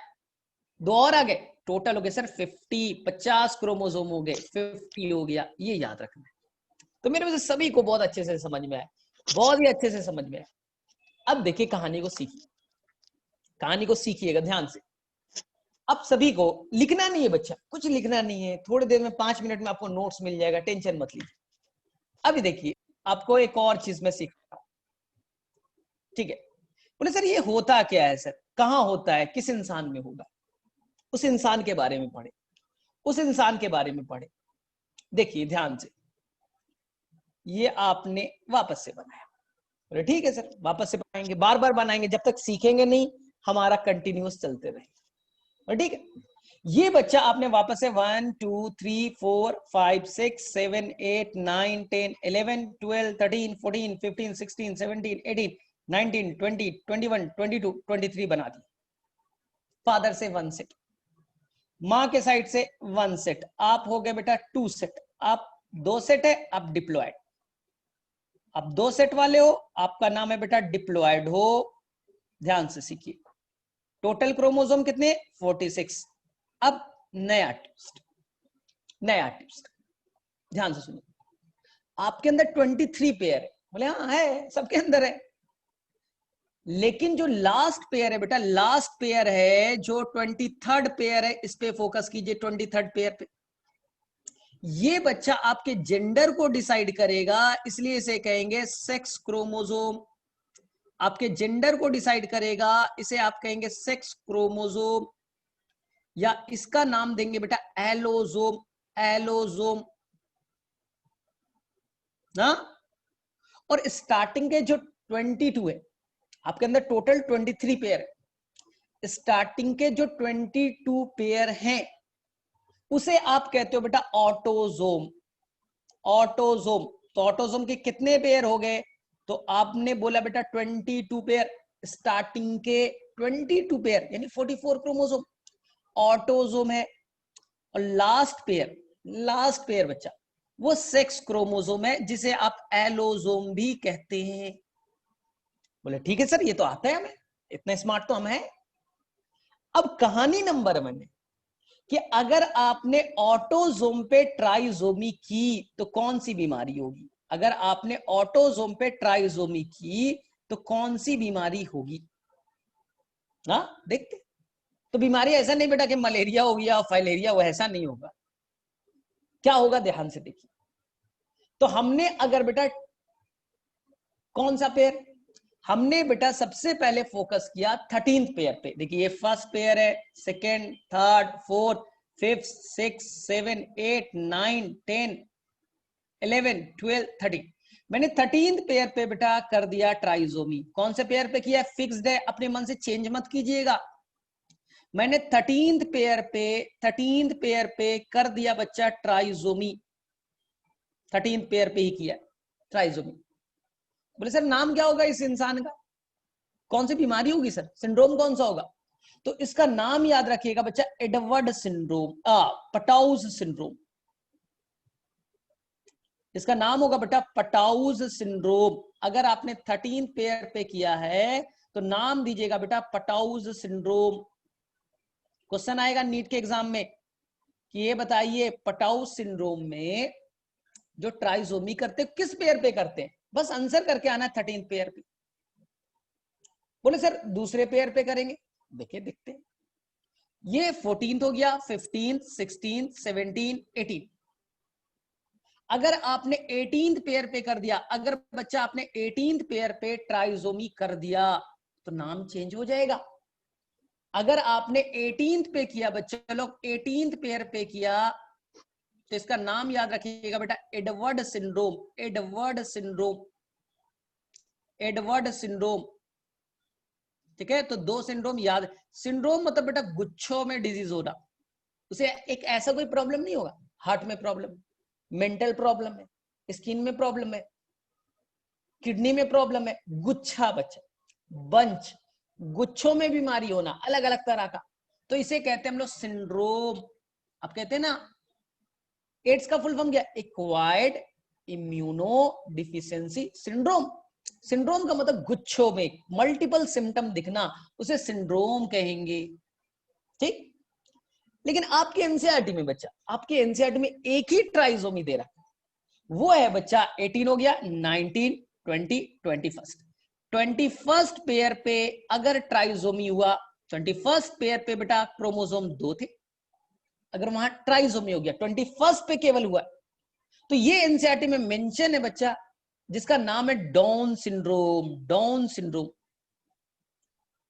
2 और आ गए, टोटल हो गए सर 50 क्रोमोसोम हो गए, 50 हो गया। ये याद रखना है। तो मेरे वजह से सभी को बहुत अच्छे से समझ में आया, बहुत ही अच्छे से समझ में आया। अब देखिए कहानी को सीखिए, कहानी को सीखिएगा ध्यान से। अब सभी को लिखना नहीं है बच्चा, कुछ लिखना नहीं है, थोड़ी देर में 5 मिनट में आपको नोट्स मिल जाएगा, टेंशन मत लीजिए। अभी देखिए आपको एक और चीज मैं सिखा रहा हूं, ठीक है? बोले सर ये होता क्या है सर, कहां होता है, किस इंसान में होगा? उस इंसान के बारे में पढ़े, उस इंसान के बारे में पढ़े। देखिए ध्यान से, ये आपने वापस से बनाया, बोले ठीक है सर वापस से बनाएंगे, बार बार बनाएंगे, जब तक सीखेंगे नहीं हमारा कंटिन्यूस चलते रहेगा, ठीक है? ये बच्चा आपने वापस से 1 2 3 4 5 6 7 8 9 10 11 12 13 14 15 16 17 18 19 20 21 22 23 बना दी। फादर से 1 सेट, मां के साइड से 1 सेट, आप हो गए बेटा 2 सेट, आप 2 सेट है, आप डिप्लॉयड, आप 2 सेट वाले हो, आपका नाम है बेटा डिप्लॉयड हो। ध्यान से सीखिए, टोटल क्रोमोसोम कितने? 46। अब नया ट्विस्ट, नया ट्विस्ट, ध्यान से सुनिए। आपके अंदर 23 पेयर है, बोले हाँ है, सबके अंदर है, लेकिन जो लास्ट पेयर है बेटा, लास्ट पेयर है जो 23rd पेयर है, इस पे फोकस कीजिए, 23rd पेयर पे। ये बच्चा आपके जेंडर को डिसाइड करेगा, इसलिए इसे कहेंगे सेक्स क्रोमोसोम। आपके जेंडर को डिसाइड करेगा, इसे आप कहेंगे सेक्स क्रोमोसोम, या इसका नाम देंगे बेटा एलोजोम, एलोजोम ना। और स्टार्टिंग के जो 22 है, आपके अंदर टोटल 23 पेयर है, स्टार्टिंग के जो 22 पेयर हैं उसे आप कहते हो बेटा ऑटोजोम, ऑटोजोम। तो ऑटोजोम के कितने पेयर हो गए? तो आपने बोला बेटा 22 पेयर, स्टार्टिंग के 22 पेयर यानी 44 क्रोमोसोम ऑटोजोम है, और लास्ट पेयर बच्चा वो सेक्स क्रोमोसोम है, जिसे आप एलोजोम भी कहते हैं। बोले ठीक है सर ये तो आता है हमें, इतने स्मार्ट तो हम हैं। अब कहानी नंबर 1 है कि अगर आपने ऑटोजोम पे ट्राइजोमी की तो कौन सी बीमारी होगी। अगर आपने ऑटोजोम पे ट्राइजोमी की तो कौन सी बीमारी होगी। हाँ देखते। तो बीमारी ऐसा नहीं बेटा कि मलेरिया हो गया फाइलेरिया हो, ऐसा नहीं होगा। क्या होगा ध्यान से देखिए। तो हमने अगर बेटा कौन सा पेयर, हमने बेटा सबसे पहले फोकस किया 13th पेयर पे। देखिए ये फर्स्ट पेयर है, second, third, fourth, fifth, six, 7, 8, 9, 10, 11, 12, 13। मैंने 13th पेयर पे बेटा कर दिया ट्राइजोमी। कौन से पेयर पे किया, फिक्स्ड है, अपने मन से चेंज मत कीजिएगा। मैंने 13th पेयर पे कर दिया बच्चा ट्राइजोमी। 13th पेयर पे ही किया ट्राइजोमी। बोले सर नाम क्या होगा इस इंसान का, कौन सी बीमारी होगी सर, सिंड्रोम कौन सा होगा। तो इसका नाम याद रखिएगा बच्चा, एडवर्ड सिंड्रोम, पटाउज सिंड्रोम। इसका नाम होगा बेटा पटाउज सिंड्रोम। अगर आपने 13th पेयर पे किया है तो नाम दीजिएगा बेटा पटाउज सिंड्रोम। क्वेश्चन आएगा नीट के एग्जाम में कि ये बताइए पटाउज सिंड्रोम में जो ट्राइजोमी करते किस पेयर पे करते हैं, बस आंसर करके आना है 13th पेयर पे। बोले सर दूसरे पेयर पे करेंगे, देखिए देखते हैं। ये 14th हो गया, 15th, 16th, 17, 18। अगर आपने 18th पेयर पे कर दिया, अगर बच्चा आपने 18th पेयर पे ट्राइजोमी कर दिया तो नाम चेंज हो जाएगा। अगर आपने 18th पे किया बच्चा लोग, 18th पेयर पे किया तो इसका नाम याद रखिएगा बेटा Edward syndrome. Edward syndrome, Edward syndrome. ठीक है, तो 2 सिंड्रोम याद। सिंड्रोम मतलब बेटा गुच्छों में डिजीज होना। उसे एक ऐसा कोई प्रॉब्लम नहीं होगा, हार्ट में प्रॉब्लम, मेंटल प्रॉब्लम है, स्किन में प्रॉब्लम है, किडनी में प्रॉब्लम है, गुच्छा बच्चा, बंच, गुच्छों में बीमारी होना अलग अलग तरह का, तो इसे कहते हैं हम लोग सिंड्रोम। अब कहते हैं ना एड्स का फुल फॉर्म क्या, acquired immuno deficiency syndrome. Syndrome का मतलब गुच्छों में मल्टीपल सिम्टम दिखना, उसे सिंड्रोम कहेंगे। ठीक, लेकिन आपके एनसीईआरटी में बच्चा, आपके एनसीईआरटी में एक ही ट्राइजोमी दे रहा, वो है बच्चा 18 हो गया, 19, 20, 21। 21st पेयर पे अगर ट्राइजोमी हुआ, 21st पेयर पे बेटा क्रोमोसोम 2 थे, अगर वहां ट्राइजोमी हो गया 21st पे केवल हुआ, तो ये एनसीईआरटी में मेंशन है बच्चा, जिसका नाम है डाउन सिंड्रोम। Down syndrome.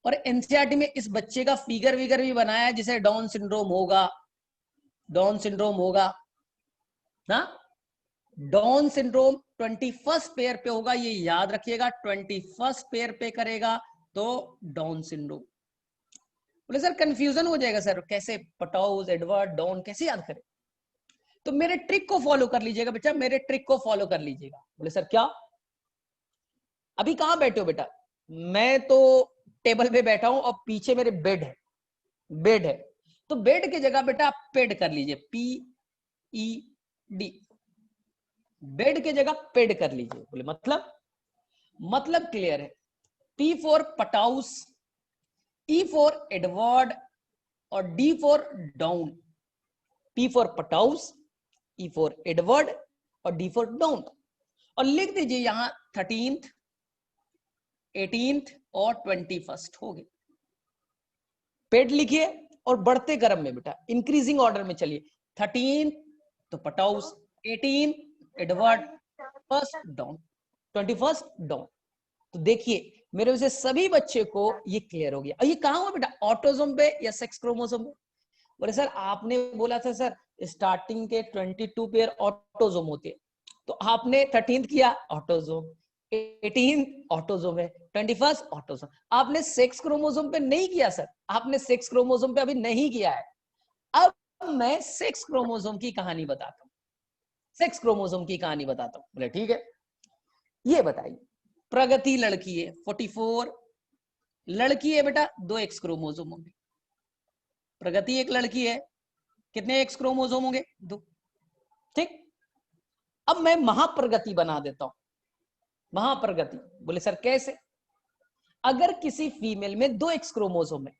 और एनसीईआरटी में इस बच्चे का फिगर विगर भी बनाया है जिसे डाउन सिंड्रोम होगा, डाउन सिंड्रोम होगा ना। डाउन सिंड्रोम 21st पेयर पे होगा, ये याद रखिएगा। 21st पेयर पे करेगा तो डाउन सिंड्रोम। बोले सर कंफ्यूजन हो जाएगा सर, कैसे पटाउज, एडवर्ड, डाउन कैसे याद करें। तो मेरे ट्रिक को फॉलो कर लीजिएगा बेटा, मेरे ट्रिक को फॉलो कर लीजिएगा। बोले सर क्या, अभी कहां बैठे हो बेटा, मैं तो टेबल पे बैठा हूं और पीछे मेरे बेड है, बेड है, तो बेड की जगह बेटा आप पेड कर लीजिए, PED, बेड की जगह पेड कर लीजिए। बोले मतलब क्लियर है। P for Patau's, E for Edward और D for Down. P for Patau's, E for Edward और D फॉर डाउन। और लिख दीजिए यहां 13th, 18th और 21st हो गए। पेड लिखिए और बढ़ते क्रम में बेटा इंक्रीजिंग ऑर्डर में चलिए। 13 तो पटाउस, 18 Edward, first down, 21st down. तो देखिए मेरे वजह सभी बच्चे को ये क्लियर हो गया। और ये कहां हुआ बेटा, ऑटोजोम पे या सेक्स क्रोमोसोम पे। बोले सर आपने बोला था सर स्टार्टिंग के 22 पेयर ऑटोजोम होते हैं, तो आपने 13th किया ऑटोजोम, 18 ऑटोजोम है, 21st ऑटोजोम। आपने सेक्स क्रोमोसोम पे नहीं किया सर, आपने सेक्स क्रोमोसोम पे अभी नहीं किया है। अब मैं सेक्स क्रोमोसोम की कहानी बताता हूं, सेक्स क्रोमोसोम की कहानी बताता हूं। बोले ठीक है, ये बताइए प्रगति लड़की है 44, लड़की है बेटा 2 एक्स क्रोमोसोम होंगे। प्रगति एक लड़की है, कितने एक्स क्रोमोसोम होंगे, 2। ठीक, अब मैं महाप्रगति बना देता हूं, महाप्रगति। बोले सर कैसे, अगर किसी फीमेल में 2 एक्स क्रोमोसोम है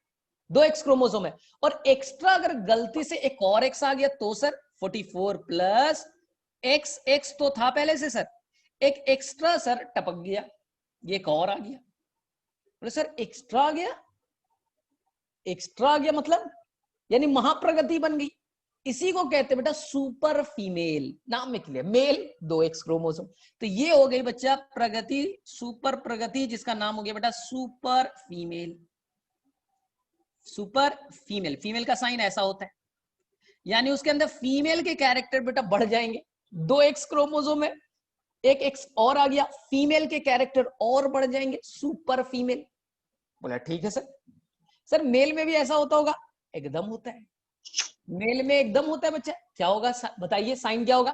2 एक्स क्रोमोसोम है, और एक्स्ट्रा अगर गलती से एक और एक्स आ गया तो सर 44 प्लस एक्स, एक्स तो था पहले से सर, एक एक्स्ट्रा सर टपक गया, ये एक और आ गया। बोले सर एक्स्ट्रा आ गया, एक्स्ट्रा आ गया मतलब यानी महाप्रगति बन गई। इसी को कहते हैं बेटा सुपर फीमेल, नाम में क्लियर, मेल 2 एक्स क्रोमोसोम, तो ये हो गई बच्चा प्रगति, सुपर प्रगति, जिसका नाम हो गया बेटा super female. Super female, female का साइन ऐसा होता है, यानी उसके अंदर फीमेल के कैरेक्टर बेटा बढ़ जाएंगे। 2 एक्स क्रोमोसोम में एक एक्स और आ गया, फीमेल के कैरेक्टर और बढ़ जाएंगे, सुपर फीमेल। बोला ठीक है सर। सर मेल में भी ऐसा होता होगा? एकदम होता है, मेल में एकदम होता है बच्चा। क्या होगा बताइए, साइन क्या होगा?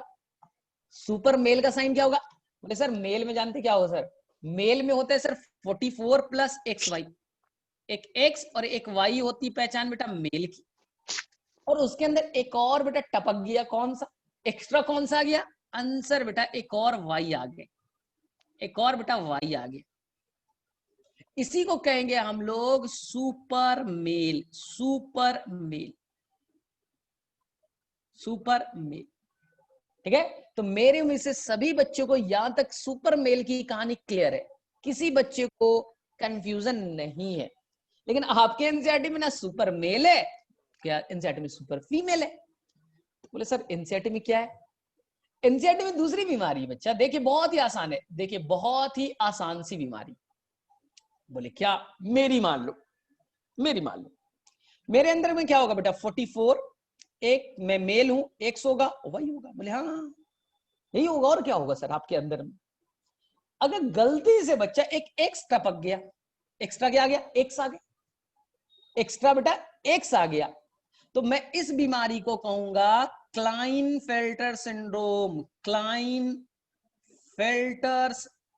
सुपर मेल का साइन क्या होगा? बोले सर मेल में जानते क्या होगा सर? मेल में होता है सर 44 प्लस एक्स वाई, एक एक्स और एक वाई होती पहचान बेटा मेल की, और उसके अंदर एक और बेटा टपक गया, कौन सा एक्स्ट्रा, कौन सा आ गया आंसर बेटा, एक और वाई आ गए, एक और बेटा वाई आ गया। इसी को कहेंगे हम लोग super male, super male, super male. ठीक है, तो मेरे उम्मीद से सभी बच्चों को यहां तक सुपर मेल की कहानी क्लियर है, किसी बच्चे को कंफ्यूजन नहीं है। लेकिन आपके एनसीईआरटी में ना सुपर मेल है, क्या एनसीईआरटी में सुपर फीमेल है? तो बोले सर एनसीईआरटी में क्या है? एनसीईआरटी में दूसरी बीमारी है बच्चा, देखिए बहुत ही आसान है, देखिए बहुत ही आसान सी बीमारी। बोले क्या? मेरी मान लो, मेरी मान लो, मेरे अंदर में क्या होगा बेटा 44, एक मैं मेल हूं, एक्स होगा वही होगा। बोले हाँ यही होगा, और क्या होगा सर आपके अंदर में? अगर गलती से बच्चा एक एक्स टपक गया, एक्स्ट्रा क्या आ गया? एक्स आ गया, एक्स्ट्रा बेटा एक्स आ गया, तो मैं इस बीमारी को कहूंगा क्लाइनफेल्टर सिंड्रोम, क्लाइनफेल्टर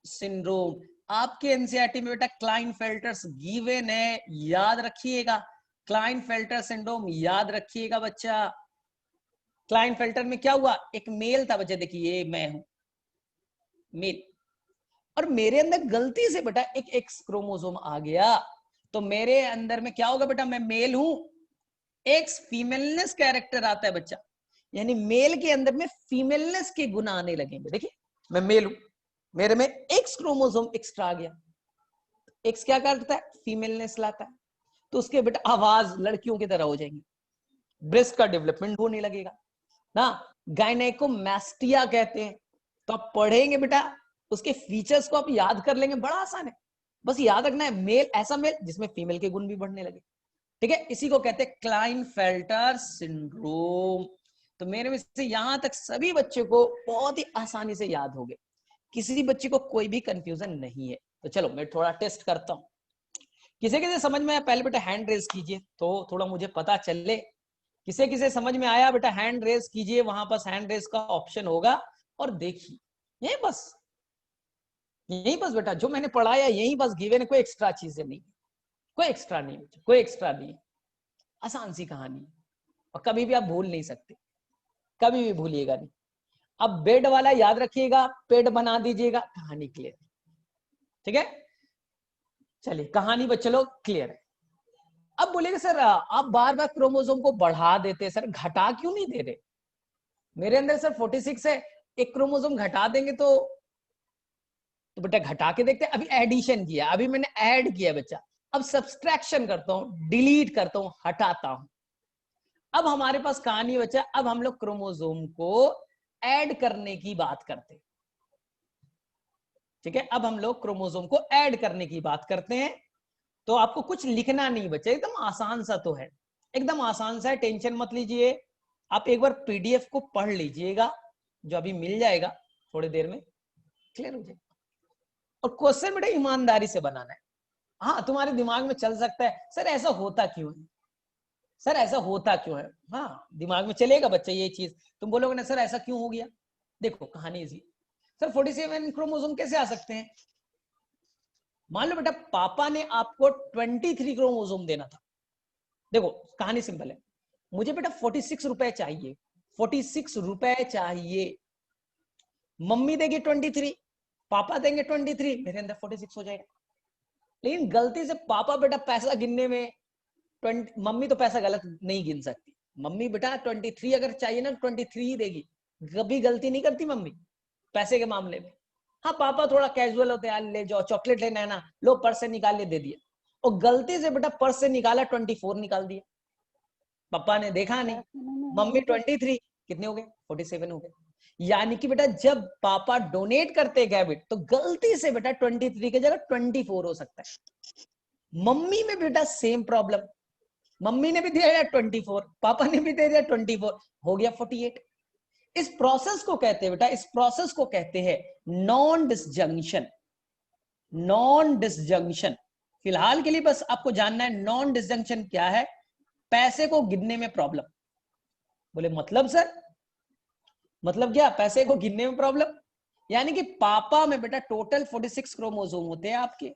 सिंड्रोम। आपके एनसीईआरटी में बेटा क्लाइनफेल्टर्स गिवन है, याद रखिएगा, क्लाइनफेल्टर सिंड्रोम याद रखिएगा बच्चा। क्लाइनफेल्टर में क्या हुआ? एक मेल था बच्चा, देखिए ये मैं हूं मेल, और मेरे अंदर गलती से बेटा एक एक्स क्रोमोसोम आ गया, तो मेरे अंदर में क्या होगा बेटा? मैं मेल हूं, एक्स फीमेलनेस कैरेक्टर आता है बच्चा, यानी मेल के अंदर में फीमेलनेस के गुण आने लगेंगे। देखिए मैं मेल हूं, मेरे में एक्स क्रोमोसोम एक्स्ट्रा आ गया, एक्स क्या करता है? फीमेलनेस लाता है, तो उसके बेटा आवाज लड़कियों की तरह हो जाएंगी, ब्रेस्ट का डेवलपमेंट होने लगेगा ना, गायनेकोमास्टिया कहते हैं। तो आप पढ़ेंगे बेटा, उसके फीचर्स को आप याद कर लेंगे, बड़ा आसान है, बस याद रखना है मेल, ऐसा मेल जिसमें फीमेल के गुण भी बढ़ने लगे। ठीक है, इसी को कहते हैं क्लाइनफेल्टर सिंड्रोम। तो मेरे में से यहां तक सभी बच्चों को बहुत ही आसानी से याद हो गए, किसी बच्चे को कोई भी कंफ्यूजन नहीं है। तो चलो मैं थोड़ा टेस्ट करता हूं, किसे किसे समझ में आया पहले बेटा हैंड रेज कीजिए, तो थोड़ा मुझे पता चले किसे किसे समझ में आया। बेटा हैंड रेज कीजिए, वहां पास हैंड रेज का ऑप्शन होगा, और देखिए यही बस, यही बस बेटा जो मैंने पढ़ाया यही बस गिवन है, कोई एक्स्ट्रा चीजें नहीं, कोई एक्स्ट्रा नहीं, कोई एक्स्ट्रा नहीं, आसान सी कहानी, और कभी भी आप भूल नहीं सकते, कभी भी भूलिएगा नहीं। अब बेड वाला याद रखिएगा, पेड बना दीजिएगा, कहानी क्लियर। ठीक है, चलिए कहानी बच्चे लोग क्लियर है। अब बोलेगा सर आप बार बार क्रोमोसोम को बढ़ा देते, सर घटा क्यों नहीं दे रहे? मेरे अंदर सर 46 है, एक क्रोमोसोम घटा देंगे तो बेटा घटा के देखते हैं। अभी एडिशन किया, अभी मैंने ऐड किया बच्चा, अब सब्सट्रैक्शन करता हूं, डिलीट करता हूं, हटाता हूं। अब हमारे पास कहानी बच्चा, अब हम लोग क्रोमोसोम को ऐड करने की बात करते हैं। ठीक है, अब हम लोग क्रोमोसोम को ऐड करने की बात करते हैं। तो आपको कुछ लिखना नहीं बच्चा, एकदम आसान सा तो है, एकदम आसान सा है, टेंशन मत लीजिए। आप एक बार पीडीएफ को पढ़ लीजिएगा, जो अभी मिल जाएगा थोड़ी देर में, क्लियर हो जाएगा। और क्वेश्चन बेटा ईमानदारी से बनाना है। हाँ तुम्हारे दिमाग में चल सकता है सर ऐसा होता क्यों है, सर ऐसा होता क्यों है, हाँ दिमाग में चलेगा बच्चा ये चीज, तुम बोलोगे ना सर ऐसा क्यों हो गया। देखो कहानी इजी, सर 47 क्रोमोसोम कैसे आ सकते हैं? मान लो बेटा पापा ने आपको 23 क्रोमोसोम देना था। देखो कहानी सिंपल है, मुझे बेटा 46 रुपए चाहिए, 46 रुपए चाहिए, मम्मी देगी 23, पापा देंगे 23, मेरे अंदर 46 हो जाएगा। लेकिन गलती से पापा बेटा पैसा गिनने में मम्मी तो पैसा गलत नहीं गिन सकती, मम्मी बेटा 23 अगर चाहिए ना 23 ही देगी, कभी गलती नहीं करती मम्मी पैसे के मामले में। हाँ पापा थोड़ा कैजुअल होते हैं, ले जाओ चॉकलेट लेना है ना, लो पर्स से निकाल ले दे दिया, और गलती से बेटा पर्स से निकाला 24 निकाल दिया, पापा ने देखा नहीं, मम्मी 23, कितने हो गए 47 हो गए। यानी कि बेटा जब पापा डोनेट करते गए बेटा तो गलती से बेटा 23 की जगह 24 हो सकता है। मम्मी में बेटा सेम प्रॉब्लम, मम्मी ने भी दिया 24, पापा ने भी दे दिया 24, हो गया 48। इस प्रोसेस को कहते हैं बेटा, इस प्रोसेस को कहते हैं नॉन डिसजंक्शन। नॉन डिसजंक्शन, फिलहाल के लिए बस आपको जानना है नॉन डिसजंक्शन क्या है। पैसे को गिनने में प्रॉब्लम। बोले मतलब सर, मतलब क्या? पैसे को गिनने में प्रॉब्लम, यानी कि पापा में बेटा टोटल 46 क्रोमोसोम होते हैं आपके,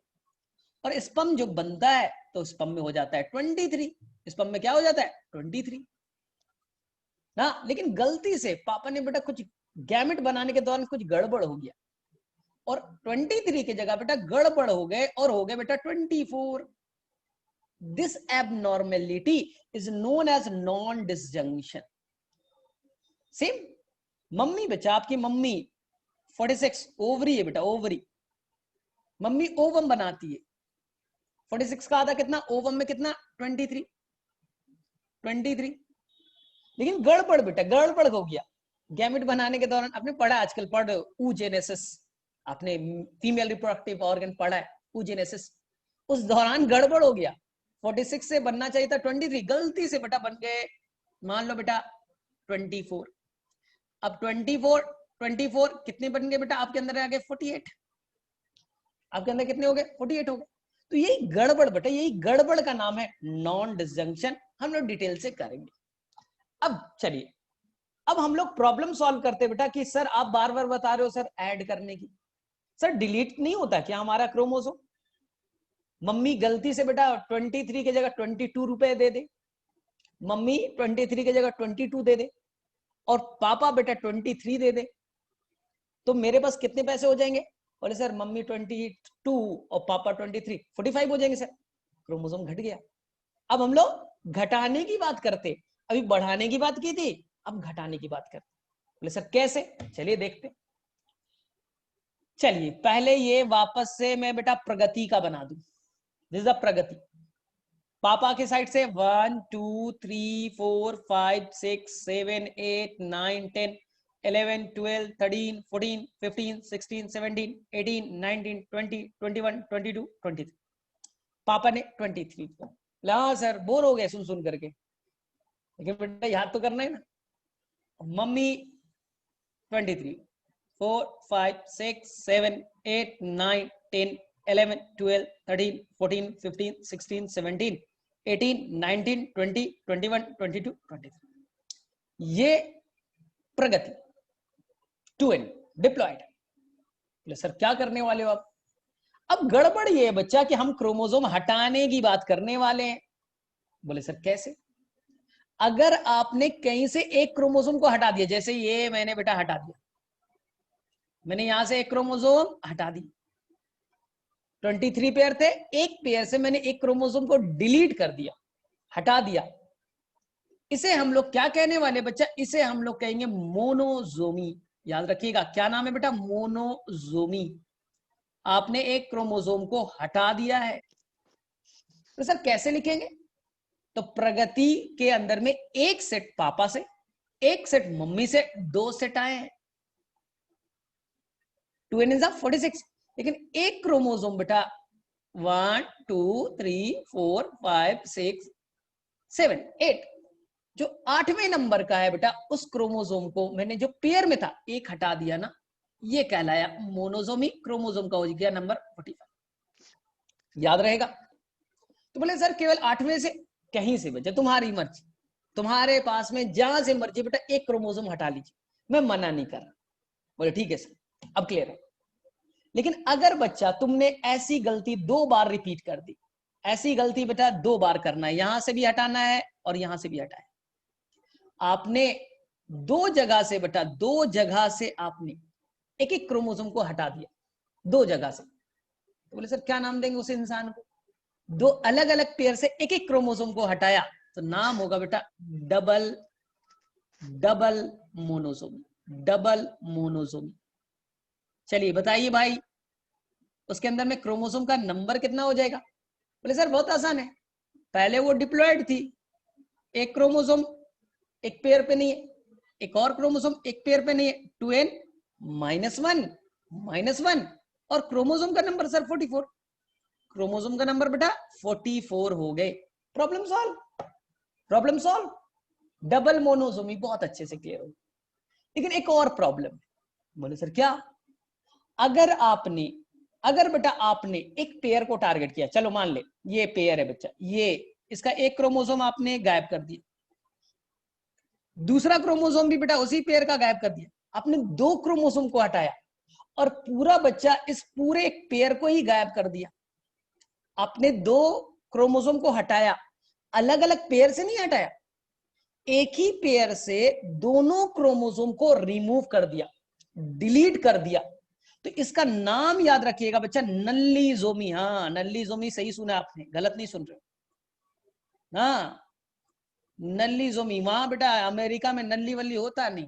और स्पर्म जो बनता है तो स्पर्म में हो जाता है 23, स्पर्म में क्या हो जाता है 23 ना। लेकिन गलती से पापा ने बेटा कुछ गैमेट बनाने के दौरान कुछ गड़बड़ हो गया, और 23 की जगह बेटा गड़बड़ हो गए और हो गए बेटा 24। This abnormality is known as non disjunction. Same mummy बच्चा, आपकी मम्मी 46 ओवरी है बेटा, ओवरी, मम्मी ओवम बनाती है, 46 का आधा कितना, ओवम में कितना 23, लेकिन गड़बड़ बेटा, गड़बड़ हो गया गैमेट बनाने के दौरान। आपने पढ़ा, आजकल पढ़ रहे हो oogenesis, आपने फीमेल रिप्रोडक्टिव ऑर्गन पढ़ा है oogenesis, उस दौरान गड़बड़ हो गया, 46 से बनना चाहिए था 23, गलती से बेटा बन गए मान लो बेटा 24। अब 24 कितने बन गए बेटा आपके अंदर आ गए 48, आपके अंदर कितने हो गए 48 हो गए। तो यही गड़बड़ बेटा, यही गड़बड़ का नाम है नॉन डिसजंक्शन, हम लोग डिटेल से करेंगे। अब चलिए, अब हम लोग प्रॉब्लम सॉल्व करते बेटा कि सर आप बार बार बता रहे हो सर ऐड करने की, सर डिलीट नहीं होता क्या हमारा क्रोमोसोम? मम्मी गलती से बेटा 23 की जगह 22 रुपए दे दे, मम्मी 23 की जगह 22 दे दे, और पापा बेटा 23 दे दे, तो मेरे पास कितने पैसे हो जाएंगे? बोले सर मम्मी 22 और पापा 23, 45 हो जाएंगे सर, क्रोमोसोम घट गया। अब हम लोग घटाने की बात करते, अभी बढ़ाने की बात की थी, अब घटाने की बात करते। बोले सर कैसे? चलिए देखते। चलिए पहले ये वापस से मैं बेटा प्रगति का बना दूं, दिस इज प्रगति। पापा के साइड से 1 2 3 4 5 6 7 8 9 10 11 12 13 14 15 16 17 18 19 20 21 22 23, पापा ने 23। ला सर बोर हो गए सुन सुन करके, लेकिन बेटा याद तो करना है ना। मम्मी 23, 4 5 6 7 8 9 10 11 12 13 14 15 16 17 18 19 20 21 22 23, ये प्रगति 2n डिप्लॉयड। सर क्या करने वाले हो आप? अब गड़बड़ ये है बच्चा कि हम क्रोमोसोम हटाने की बात करने वाले हैं। बोले सर कैसे? अगर आपने कहीं से एक क्रोमोसोम को हटा दिया, जैसे ये मैंने बेटा हटा दिया, मैंने यहां से एक क्रोमोसोम हटा दी, 23 पेयर थे, एक पेयर से मैंने एक क्रोमोसोम को डिलीट कर दिया, हटा दिया, इसे हम लोग क्या कहने वाले बच्चा? इसे हम लोग कहेंगे मोनोजोमी। याद रखिएगा क्या नाम है बेटा? मोनोजोमी। आपने एक क्रोमोसोम को हटा दिया है। तो सर कैसे लिखेंगे? तो प्रगति के अंदर में एक सेट पापा से, एक सेट मम्मी से, दो सेट आए हैं, 2n is 46, लेकिन एक क्रोमोसोम बेटा 1 2 3 4 5 6 7 8, जो 8वें नंबर का है बेटा, उस क्रोमोसोम को मैंने जो पेयर में था एक हटा दिया ना, ये कहलाया मोनोजोमी। क्रोमोसोम का हो गया नंबर 45। याद रहेगा? तो बोले सर केवल 8वें से, कहीं से बच्चा तुम्हारी मर्जी, तुम्हारे पास में जहां से मर्जी बेटा एक क्रोमोसोम हटा लीजिए, मैं मना नहीं कर रहा। बोले ठीक है सर, अब क्लियर है। लेकिन अगर बच्चा तुमने ऐसी गलती 2 बार रिपीट कर दी, ऐसी गलती बेटा 2 बार करना है, यहां से भी हटाना है और यहां से भी हटाए, आपने 2 जगह से बेटा, 2 जगह से आपने एक एक क्रोमोसोम को हटा दिया, 2 जगह से, तो बोले सर क्या नाम देंगे उस इंसान को? दो अलग अलग पेयर से एक एक क्रोमोसोम को हटाया तो नाम होगा बेटा डबल मोनोसोमी, डबल मोनोसोमी। चलिए बताइए भाई, उसके अंदर में क्रोमोसोम का नंबर कितना हो जाएगा? बोले सर बहुत आसान है, पहले वो डिप्लॉयड थी, एक क्रोमोसोम एक पेयर पे नहीं है, एक और क्रोमोसोम एक पेयर पे नहीं है, 2n-1 और क्रोमोसोम का नंबर सर 44, क्रोमोसोम का नंबर बेटा 44 हो गए। Problem solve, problem solve. Double monosomy बहुत अच्छे से क्लियर हो। लेकिन एक और प्रॉब्लम, बोले सर क्या? अगर बेटा आपने एक पेयर को टारगेट किया, चलो मान ले ये पेयर है बच्चा, ये इसका एक क्रोमोसोम आपने गायब कर दिया, दूसरा क्रोमोसोम भी बेटा उसी पेयर का गायब कर दिया, आपने दो क्रोमोसोम को हटाया और पूरा बच्चा इस पूरे एक पेयर को ही गायब कर दिया। आपने दो क्रोमोसोम को हटाया, अलग अलग पेयर से नहीं हटाया, एक ही पेयर से दोनों क्रोमोसोम को रिमूव कर दिया, डिलीट कर दिया। तो इसका नाम याद रखिएगा बच्चा नल्लीजोमी। हाँ नल्लीजोमी सही सुना आपने, गलत नहीं सुन रहे हो। हाँ नल्लीजोमी, वहां बेटा अमेरिका में नल्ली वल्ली होता नहीं,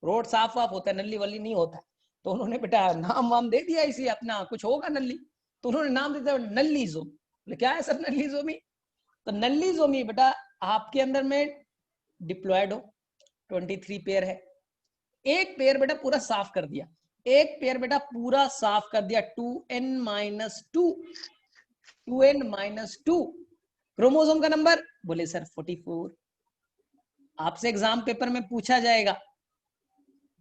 रोड साफ वाफ होता है, नल्ली वल्ली नहीं होता। तो उन्होंने बेटा नाम वाम दे दिया इसी अपना, कुछ होगा नल्ली, तो उन्होंने नाम दे दिया नल्लीजोमी। क्या है सर नल्लीजोमी? तो नल्लीजोमी बेटा आपके अंदर में डिप्लॉयड हो, 23 पेयर है, एक पेयर बेटा पूरा साफ कर दिया, एक पेयर बेटा पूरा साफ कर दिया, 2n-2 क्रोमोसोम का नंबर, बोले सर 44। आपसे एग्जाम पेपर में पूछा जाएगा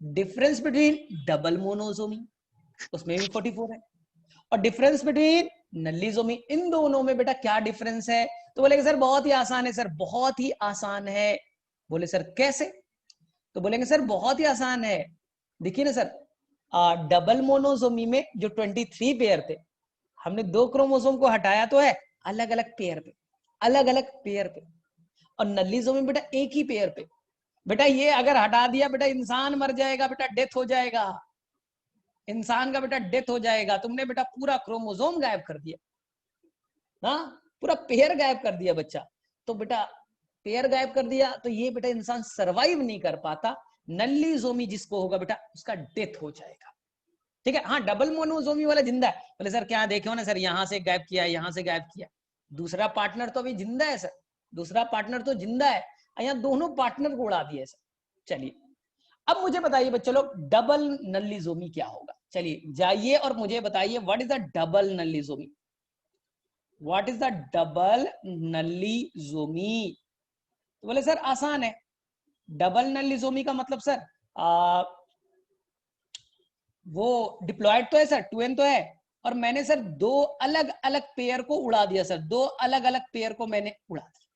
डिफरेंस बिटवीन डबल मोनोसोमी, उसमें भी 44 है, और डिफरेंस बिटवीन नल्लीजोमी, इन दोनों में बेटा क्या डिफरेंस है? तो बोलेंगे सर बहुत ही आसान है, सर बहुत ही आसान है। बोले सर कैसे? तो बोलेंगे सर बहुत ही आसान है, देखिए ना सर, डबल मोनोसोमी में जो 23 पेयर थे, हमने दो क्रोमोसोम को हटाया तो है अलग अलग पेयर पे, अलग अलग पेयर पे, और नल्लीजोमी बेटा एक ही पेयर पे। बेटा ये अगर हटा दिया बेटा इंसान मर जाएगा, बेटा डेथ हो जाएगा, इंसान का बेटा डेथ हो जाएगा। तुमने बेटा पूरा क्रोमोसोम गायब कर दिया, हाँ पूरा पेयर गायब कर दिया बच्चा। तो बेटा पेयर गायब कर दिया तो ये बेटा इंसान सरवाइव नहीं कर पाता, नल्लीजोमी जिसको होगा बेटा उसका डेथ हो जाएगा। ठीक है, हाँ डबल मोनोजोमी वाला जिंदा है। बोले सर क्या देखे हो ना सर, यहां से गायब किया, यहां से गायब किया, दूसरा पार्टनर तो अभी जिंदा है सर, दूसरा पार्टनर तो जिंदा है, यहाँ दोनों पार्टनर को उड़ा दिया सर। चलिए अब मुझे बताइए बच्चे लोग डबल नल्लीजोमी क्या होगा? चलिए जाइए और मुझे बताइए what is the double nullisomy, what is the double nullisomy? तो बोले सर आसान है, डबल नल्लीजोमी का मतलब सर वो डिप्लॉयड तो है सर, 2n तो है, और मैंने सर दो अलग अलग पेयर को उड़ा दिया सर, दो अलग अलग पेयर को मैंने उड़ा दिया,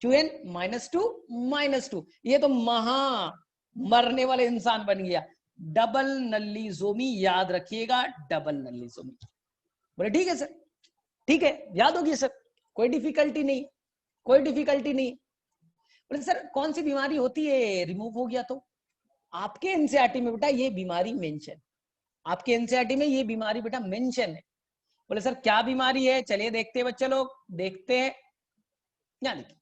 2n-2 ये तो महा मरने वाले इंसान बन गया। डबल नल्लीजोमी याद रखिएगा, डबल नल्लीजोमी। बोले ठीक है सर, ठीक है याद होगी सर, कोई डिफिकल्टी नहीं, कोई डिफिकल्टी नहीं। बोले सर कौन सी बीमारी होती है रिमूव हो गया तो? आपके एनसीईआरटी में बेटा ये बीमारी मेंशन, आपके एनसीईआरटी में ये बीमारी बेटा मेंशन है। बोले सर क्या बीमारी है? चलिए देखते हैं बच्चे लोग, देखते हैं। यहाँ देखिए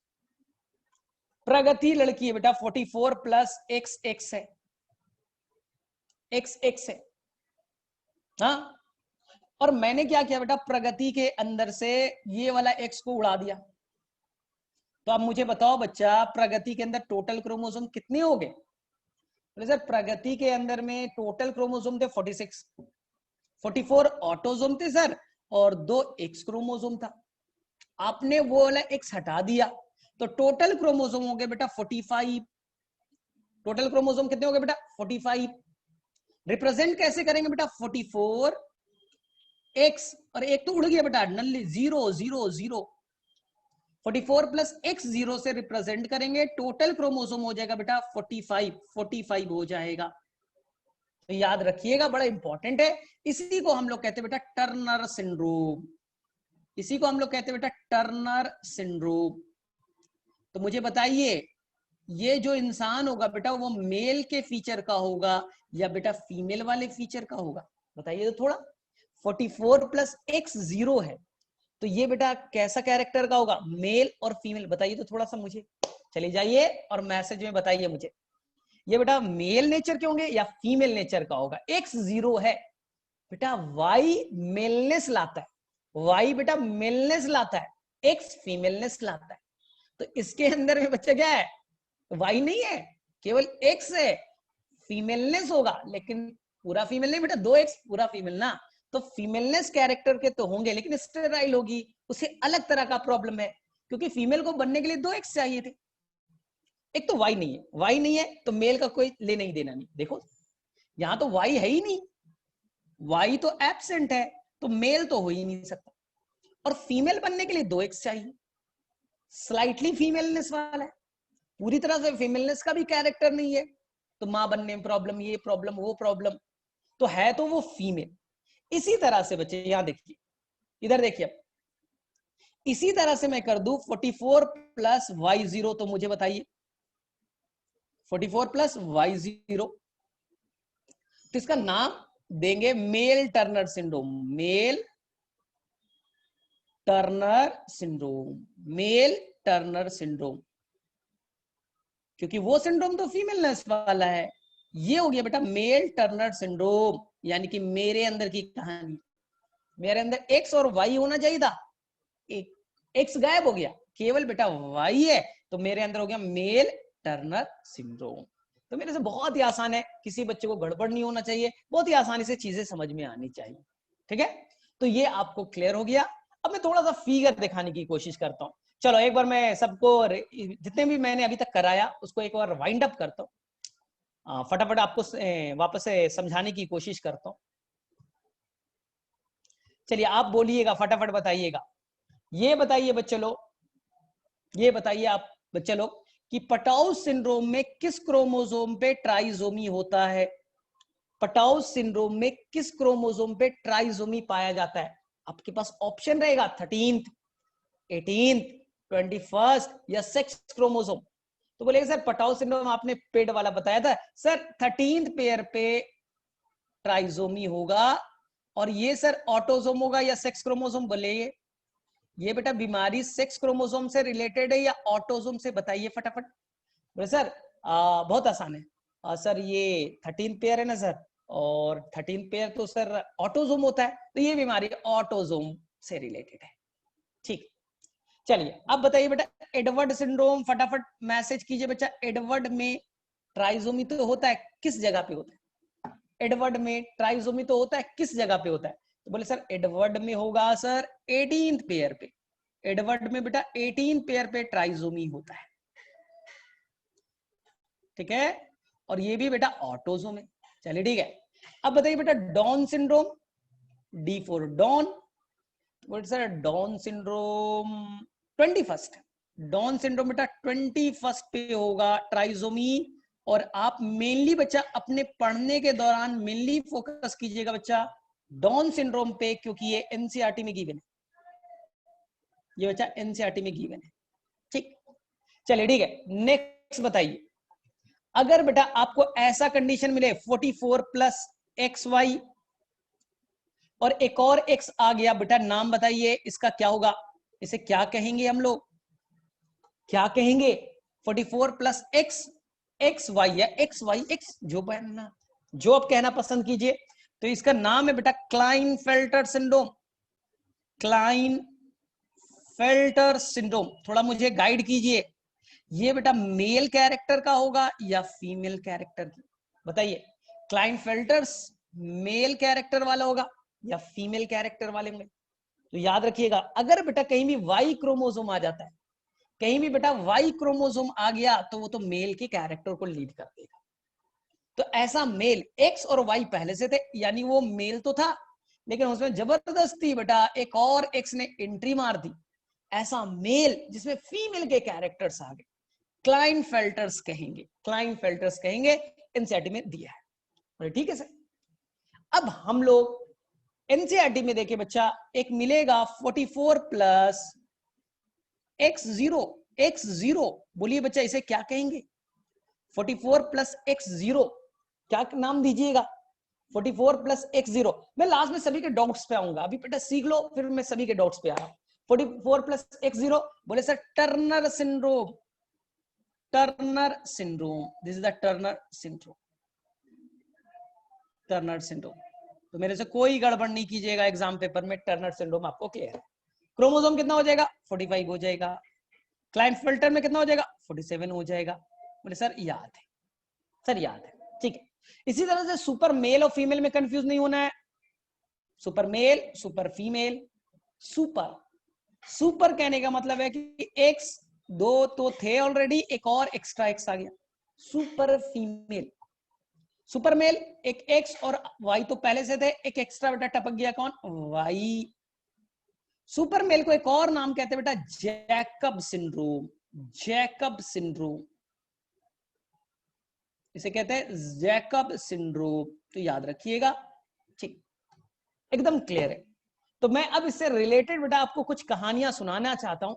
प्रगति लड़की है बेटा, 44 प्लस XX है, XX है, हाँ। और मैंने क्या किया बेटा, प्रगति के अंदर से ये वाला X को उड़ा दिया। तो अब मुझे बताओ बच्चा प्रगति के अंदर टोटल क्रोमोसोम कितने हो गए? बोले सर प्रगति के अंदर में टोटल क्रोमोसोम थे 46, 44 ऑटोसोम थे सर, और 2 X क्रोमोसोम था। आपने वो वाला X हटा दिया तो टोटल क्रोमोसोम हो गए बेटा 45। टोटल क्रोमोसोम कितने हो गए बेटा? 45। रिप्रेजेंट कैसे करेंगे बेटा? 44 X, और एक तो उड़ गया बेटा नल्ली 0 0 0, 44 प्लस X 0 से रिप्रेजेंट करेंगे, टोटल क्रोमोसोम हो जाएगा बेटा 45 हो जाएगा। तो याद रखिएगा बड़ा इंपॉर्टेंट है, इसी को हम लोग कहते हैं बेटा टर्नर सिंड्रोम, इसी को हम लोग कहते हैं बेटा टर्नर सिंड्रोम। तो मुझे बताइए ये जो इंसान होगा बेटा वो मेल के फीचर का होगा या बेटा फीमेल वाले फीचर का होगा? बताइए तो थोड़ा। 44 प्लस X 0 है, तो ये बेटा कैसा कैरेक्टर का होगा, मेल और फीमेल, बताइए तो थोड़ा सा मुझे, चले जाइए और मैसेज में बताइए मुझे, ये बेटा मेल नेचर के होंगे या फीमेल नेचर का होगा। एक्स 0 है बेटा, वाई मेलनेस लाता है, वाई बेटा मेलनेस लाता है, एक्स फीमेलनेस लाता है। तो इसके अंदर में बच्चा क्या है, वाई नहीं है, केवल एक्स है, फीमेलनेस होगा, लेकिन पूरा फीमेल नहीं बेटा, 2x पूरा फीमेल ना, तो फीमेलनेस कैरेक्टर के तो होंगे लेकिन स्टेराइल होगी, उसे अलग तरह का प्रॉब्लम है, क्योंकि फीमेल को बनने के लिए 2x चाहिए थे। एक तो वाई नहीं है, वाई नहीं है तो मेल का कोई लेना ही देना नहीं। देखो यहां तो वाई है ही नहीं, वाई तो एब्सेंट है, तो मेल तो हो ही नहीं सकता, और फीमेल बनने के लिए 2x चाहिए, स्लाइटली फीमेलनेस वाला है, पूरी तरह से फीमेलनेस का भी कैरेक्टर नहीं है, तो मां बनने में प्रॉब्लम, ये प्रॉब्लम वो प्रॉब्लम, तो है तो वो फीमेल। इसी तरह से बच्चे यहां देखिए, इधर देखिए, अब इसी तरह से मैं कर दूं 44 प्लस y0, तो मुझे बताइए 44 प्लस y0, तो इसका नाम देंगे male Turner syndrome, male Turner syndrome, male Turner syndrome, क्योंकि वो सिंड्रोम तो फीमेलनेस वाला है। ये हो गया बेटा मेल टर्नर सिंड्रोम, यानी कि मेरे अंदर की कहानी, मेरे अंदर एक्स और वाई होना चाहिए था, एक्स गायब हो गया, केवल बेटा वाई है, तो मेरे अंदर हो गया मेल टर्नर सिंड्रोम। तो मेरे से बहुत ही आसान है, किसी बच्चे को गड़बड़ नहीं होना चाहिए, बहुत ही आसानी से चीजें समझ में आनी चाहिए, ठीक है। तो ये आपको क्लियर हो गया। अब मैं थोड़ा सा फिगर दिखाने की कोशिश करता हूँ, चलो एक बार मैं सबको जितने भी मैंने अभी तक कराया उसको एक बार वाइंड अप करता हूँ, फटाफट आपको वापस से समझाने की कोशिश करता हूँ। चलिए आप बोलिएगा, फटाफट बताइएगा, ये बताइए बच्चे लोग, ये बताइए आप बच्चे लोग कि पटाउ सिंड्रोम में किस क्रोमोसोम पे ट्राइसोमी होता है, पटाउ सिंड्रोम में किस क्रोमोसोम पे ट्राइसोमी पाया जाता है। आपके पास ऑप्शन रहेगा 13th, 18th, 21st या सेक्स क्रोमोसोम। तो बोलेगा सर पटाउ सिंड्रोम आपने पेड वाला बताया था, सर 13th पेयर पे ट्राइसोमी होगा, और ये सर ऑटोसोम होगा या सेक्स क्रोमोसोम, बोले ये बेटा बीमारी सेक्स क्रोमोसोम से रिलेटेड है या ऑटोसोम से, बताइए फटाफट। बोले सर बहुत आसान है, सर ये 13 पेयर है ना सर, और 13 पेयर तो सर ऑटोसोम होता है, तो ये बीमारी ऑटोसोम से रिलेटेड है। ठीक, चलिए अब बताइए बेटा एडवर्ड सिंड्रोम, फटाफट मैसेज कीजिए बच्चा, एडवर्ड में ट्राइसोमी तो होता है, किस जगह पे होता है, एडवर्ड में ट्राइसोमी तो होता है, किस जगह पे होता है। तो बोले सर एडवर्ड में होगा सर 18th पेयर पे, एडवर्ड में बेटा 18 पेयर पे ट्राइसोमी होता है, ठीक है, और ये भी बेटा ऑटोसोम है। चलिए ठीक है, अब बताइए बेटा Down syndrome, D for Down, बोले sir Down syndrome 21st, Down syndrome बेटा 21st पे होगा ट्राइसोमी, और आप मेनली बच्चा अपने पढ़ने के दौरान मेनली फोकस कीजिएगा बच्चा डॉन सिंड्रोम पे, क्योंकि ये एनसीईआरटी में गिवन है, ये बच्चा एनसीईआरटी में गिवन है। ठीक, चलिए ठीक है, नेक्स्ट बताइए, अगर बेटा आपको ऐसा कंडीशन मिले 44 प्लस एक्स वाई और एक और x आ गया, बेटा नाम बताइए इसका क्या होगा, इसे क्या कहेंगे हम लोग, क्या कहेंगे, 44 प्लस एक्स, एक्स वाई या एक्स वाई एक्स, जो पहनना जो आप कहना पसंद कीजिए, तो इसका नाम है बेटा क्लाइनफेल्टर सिंड्रोम, क्लाइनफेल्टर सिंड्रोम। थोड़ा मुझे गाइड कीजिए, ये बेटा मेल कैरेक्टर का होगा या फीमेल कैरेक्टर की, बताइए, क्लाइनफेल्टर्स मेल कैरेक्टर वाला होगा या फीमेल कैरेक्टर वाले होंगे। तो याद रखिएगा, अगर बेटा कहीं भी वाई क्रोमोसोम आ जाता है, कहीं भी बेटा वाई क्रोमोसोम आ गया, तो वो तो मेल के कैरेक्टर को लीड कर देगा। तो ऐसा मेल एक्स और वाई पहले से थे, यानी वो मेल तो था, लेकिन उसमें जबरदस्ती बेटा एक और एक्स ने एंट्री मार दी, ऐसा मेल जिसमें फीमेल के कैरेक्टर्स आ गए, क्लाइनफेल्टर्स कहेंगे, क्लाइनफेल्टर्स कहेंगे, एनसीईआरटी में दिया है। ठीक है सर, अब हम लोग एनसीईआरटी में देखिए बच्चा, एक मिलेगा 44 प्लस x0, x0 बोलिए बच्चा इसे क्या कहेंगे, 44 प्लस x0 क्या नाम दीजिएगा, 44 प्लस x0। मैं लास्ट में सभी के डॉट्स पे आऊंगा, अभी बेटा सीख लो, फिर मैं सभी के डॉट्स पे आ रहा हूं। 44 प्लस x 0, बोले sir Turner syndrome, Turner syndrome, this is the Turner syndrome, Turner syndrome. तो मेरे से कोई गड़बड़ नहीं कीजिएगा एग्जाम पेपर में, टर्नर सिंड्रोम आपको क्लियर है। क्रोमोसोम कितना हो जाएगा 45 हो जाएगा, क्लाइनफेल्टर में कितना हो जाएगा 47 हो जाएगा। बोले सर याद है, सर याद है, ठीक है। इसी तरह से सुपर मेल और फीमेल में कंफ्यूज नहीं होना है, super male super female, super, super कहने का मतलब है कि एक्स दो तो थे ऑलरेडी, एक और एक्स्ट्रा एक्स आ गया। सुपर फीमेल, सुपर मेल एक एक्स और वाई तो पहले से थे, एक एक्स्ट्रा बेटा टपक गया, कौन, वाई। सुपर मेल को एक और नाम कहते हैं बेटा जैकब सिंड्रोम, जैकब सिंड्रोम, इसे कहते हैं जैकब सिंड्रोम, तो याद रखिएगा, ठीक, एकदम क्लियर है। तो मैं अब इससे रिलेटेड बेटा आपको कुछ कहानियां सुनाना चाहता हूं,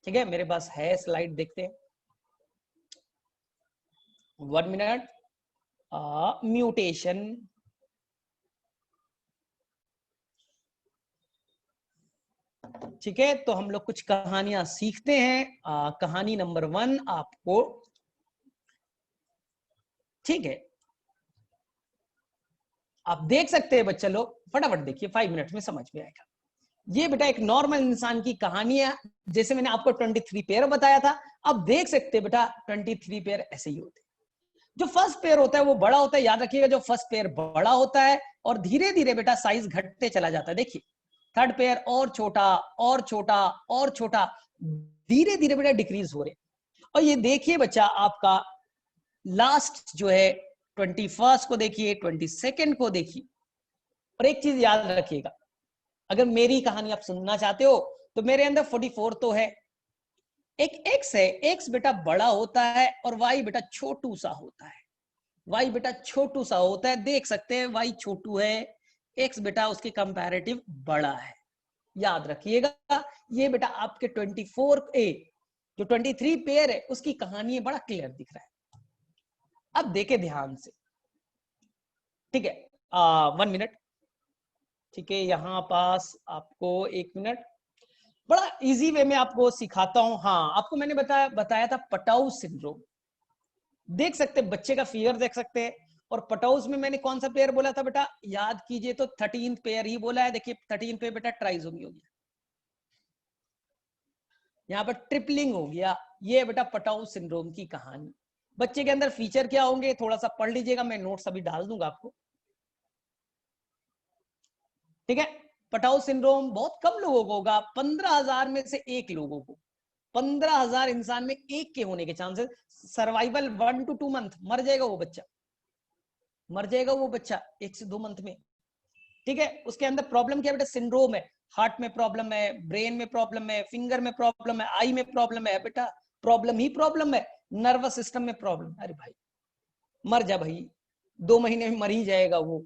ठीक है। मेरे पास है स्लाइड, देखते हैं, 1 मिनट। म्यूटेशन, ठीक है। तो हम लोग कुछ कहानियां सीखते हैं। कहानी नंबर 1 आपको, ठीक है, आप देख सकते हैं बच्चे लोग, फटाफट देखिए, 5 मिनट में समझ में आएगा। ये बेटा एक नॉर्मल इंसान की कहानी है, जैसे मैंने आपको 23 पेयर बताया था, आप देख सकते हैं बेटा 23 पेयर ऐसे ही होते हैं। जो फर्स्ट पेयर होता है वो बड़ा होता है, याद रखिएगा, जो फर्स्ट पेयर बड़ा होता है और धीरे धीरे बेटा साइज घटते चला जाता है। देखिए थर्ड पेयर और छोटा और छोटा और छोटा, धीरे धीरे बेटा डिक्रीज हो रहे। और ये देखिए बच्चा आपका लास्ट जो है 21 को देखिए, 22 को देखिए। और एक चीज याद रखिएगा, अगर मेरी कहानी आप सुनना चाहते हो तो मेरे अंदर 44 तो है, एक एक्स है, एक्स बेटा बड़ा होता है और वाई बेटा छोटू सा होता है, वाई बेटा छोटू सा होता है, देख सकते हैं वाई छोटू है, एक्स बेटा उसके कंपैरेटिव बड़ा है। याद रखिएगा, ये बेटा आपके 24A जो 23 पेयर है उसकी कहानी बड़ा क्लियर दिख रहा है। अब देखे ध्यान से, ठीक है, 1 मिनट, ठीक है, यहां पास आपको 1 मिनट, बड़ा इजी वे में आपको सिखाता हूं। हाँ, आपको मैंने बताया था पटाउ सिंड्रोम, देख सकते हैं बच्चे का फिगर देख सकते हैं। और पटाउस में मैंने कौन सा पेयर बोला था बेटा, याद कीजिए, तो 13 पेयर ही बोला है। देखिए 13 पे बेटा ट्राइसोमी हो गया, यहाँ पर ट्रिपलिंग हो गया। ये बेटा पटाउ सिंड्रोम की कहानी। बच्चे के अंदर फीचर क्या होंगे थोड़ा सा पढ़ लीजिएगा, मैं नोट्स अभी डाल दूंगा आपको, ठीक है। पटाउ सिंड्रोम बहुत कम लोगों को होगा, 15,000 में से एक लोगों को, 15,000 इंसान में एक के होने के चांसेस। सर्वाइवल 1 to 2 मंथ, मर जाएगा वो बच्चा, मर जाएगा वो बच्चा 1 से 2 मंथ में, ठीक है। उसके अंदर प्रॉब्लम क्या है बेटा, सिंड्रोम है, हार्ट में प्रॉब्लम है, ब्रेन में प्रॉब्लम है, फिंगर में प्रॉब्लम है, आई में प्रॉब्लम है, बेटा प्रॉब्लम ही प्रॉब्लम है, नर्वस सिस्टम में प्रॉब्लम। अरे भाई मर जा भाई, 2 महीने में मर ही जाएगा वो,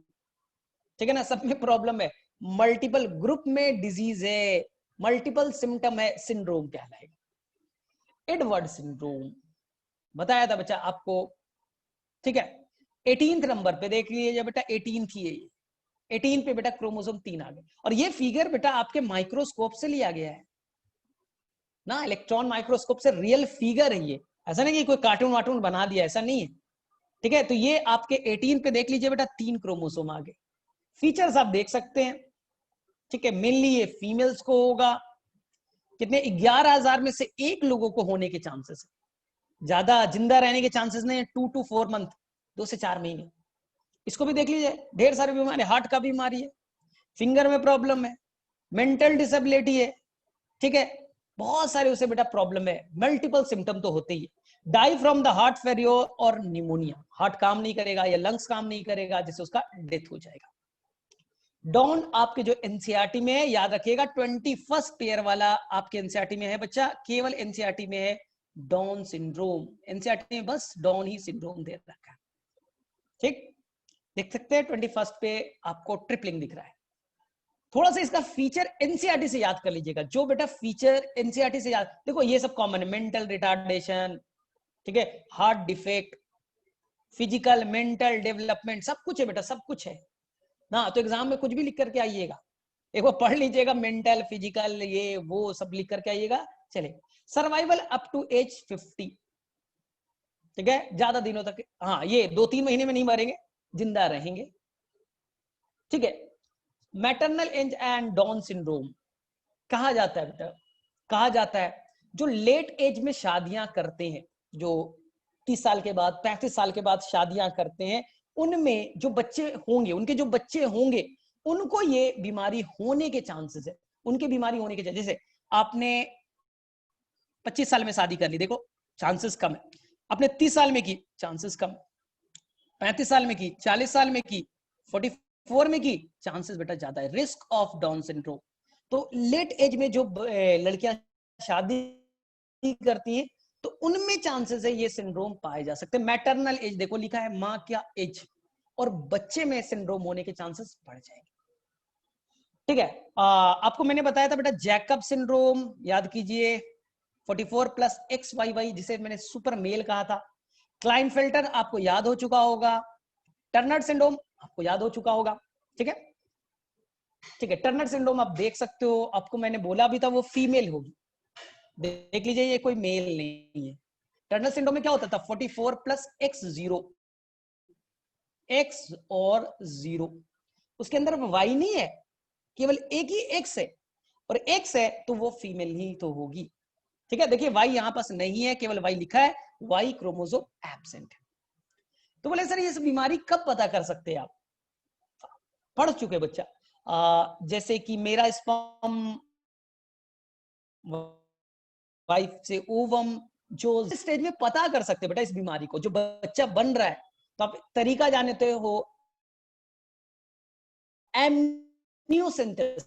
ठीक है ना, सब में प्रॉब्लम है, मल्टीपल ग्रुप में डिजीज है, मल्टीपल सिम्टम है, सिंड्रोम कहलाएगा। एडवर्ड सिंड्रोम बताया था बच्चा आपको, ठीक है। 18th नंबर पे देख लीजिए बेटा, 18 थी ये, 18 पे बेटा क्रोमोसोम 3 आ गए। और ये फिगर बेटा आपके माइक्रोस्कोप से लिया गया है ना, इलेक्ट्रॉन माइक्रोस्कोप से रियल फिगर है ये, ऐसा नहीं कि कोई कार्टून वार्टून बना दिया, ऐसा नहीं है, ठीक है। तो ये आपके 18 पे देख लीजिए बेटा 3 क्रोमोसोम आ गए। फीचर्स आप देख सकते हैं, ठीक है, मेनली ये फीमेल्स को होगा, कितने 11,000 में से एक लोगों को होने के चांसेस है, ज्यादा जिंदा रहने के चांसेस नहीं है, 2 to 4 मंथ, 2 से 4 महीने। इसको भी देख लीजिए, ढेर सारी बीमारी, हार्ट का बीमारी है, फिंगर में प्रॉब्लम है, मेंटल डिसेबिलिटी है, ठीक है, बहुत सारे उसे बेटा प्रॉब्लम है, मल्टीपल सिम्टम तो होते ही है। Die from the heart failure और निमोनिया, हार्ट काम नहीं करेगा या लंग्स काम नहीं करेगा जिससे उसका डेथ हो जाएगा। डॉन आपके जो एनसीईआरटी में है, याद रखिएगा 21 पेयर वाला आपके एनसीईआरटी में है बच्चा, केवल एनसीईआरटी में है डॉन सिंड्रोम, एनसीईआरटी में बस डॉन ही सिंड्रोम दे रखा है, ठीक, देख सकते हैं 21 पे आपको ट्रिपलिंग दिख रहा है। थोड़ा सा इसका फीचर एनसीईआरटी से याद कर लीजिएगा, जो बेटा फीचर एनसीईआरटी से याद, देखो ये सब कॉमन है, मेंटल रिटार्डेशन, ठीक है, heart defect, physical mental development, सब कुछ है बेटा, सब कुछ है ना। तो एग्जाम में कुछ भी लिख करके आइएगा, एक बार पढ़ लीजिएगा, मेंटल फिजिकल ये वो सब लिख करके आइएगा। चले, सर्वाइवल अप टू एज 50, ठीक है, ज्यादा दिनों तक, हाँ ये 2-3 महीने में नहीं मरेंगे, जिंदा रहेंगे, ठीक है। Maternal age and Down syndrome कहा जाता है बेटा, कहा जाता है जो लेट एज में शादियां करते हैं, जो 30 साल के बाद 35 साल के बाद शादियां करते हैं, उनमें जो बच्चे होंगे, उनके जो बच्चे होंगे, उनको ये बीमारी होने के चांसेस है, उनके बीमारी होने के, जैसे आपने 25 साल में शादी कर ली, देखो चांसेस कम है, आपने 30 साल में की चांसेस कम, 35 साल में की, 40 साल में की, 44 में की, चांसेस बेटा ज्यादा है, रिस्क ऑफ डाउन सिंड्रोम। तो लेट एज में जो लड़कियां शादी करती हैं, तो उनमें चांसेस है ये सिंड्रोम पाए जा सकते हैं। मैटरनल एज देखो लिखा है, मां क्या एज, और बच्चे में सिंड्रोम होने के चांसेस बढ़ जाएंगे, ठीक है। आपको मैंने बताया था बेटा जैकब सिंड्रोम, याद कीजिए, 44 + XYY, जिसे मैंने सुपर मेल कहा था। क्लाइनफेल्टर आपको याद हो चुका होगा, टर्नर सिंड्रोम आपको याद हो चुका होगा, ठीक है, ठीक है। टर्नर सिंड्रोम आप देख सकते हो, आपको मैंने बोला भी था वो फीमेल होगी, देख लीजिए ये कोई मेल नहीं है। टर्नर सिंड्रोम में क्या होता था, 44 + X0, X और 0, उसके अंदर Y नहीं है, केवल एक ही X है, और X है तो वो फीमेल ही तो होगी, ठीक है। देखिए Y यहां पास नहीं है, केवल Y लिखा है, Y क्रोमोसोम एब्सेंट है। तो बोले सर ये बीमारी कब पता कर सकते हैं आप, पढ़ चुके बच्चा, जैसे कि मेरा स्पर्म वाइफ से ओवम, जो स्टेज में पता कर सकते हैं बेटा इस बीमारी को, जो बच्चा बन रहा है, तो आप तरीका जानते हो, एमनियोसेंटेसिस,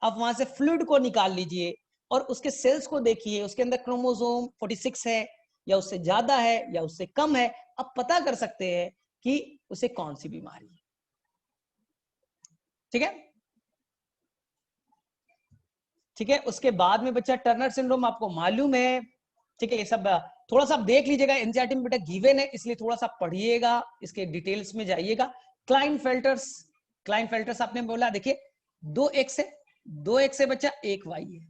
आप वहां से फ्लूइड को निकाल लीजिए और उसके सेल्स को देखिए, उसके अंदर क्रोमोसोम 46 है या उससे ज्यादा है या उससे कम है, आप पता कर सकते हैं कि उसे कौन सी बीमारी है, ठीक है, ठीक है। उसके बाद में बच्चा टर्नर सिंड्रोम आपको मालूम है, ठीक है, ये सब थोड़ा सा आप देख लीजिएगा, एनसीईआरटी में बेटा गिवन है, इसलिए थोड़ा सा पढ़िएगा, इसके डिटेल्स में जाइएगा। क्लाइनफेल्टर्स, क्लाइनफेल्टर्स आपने बोला, देखिए 2X है, 2X है बच्चा, 1Y है,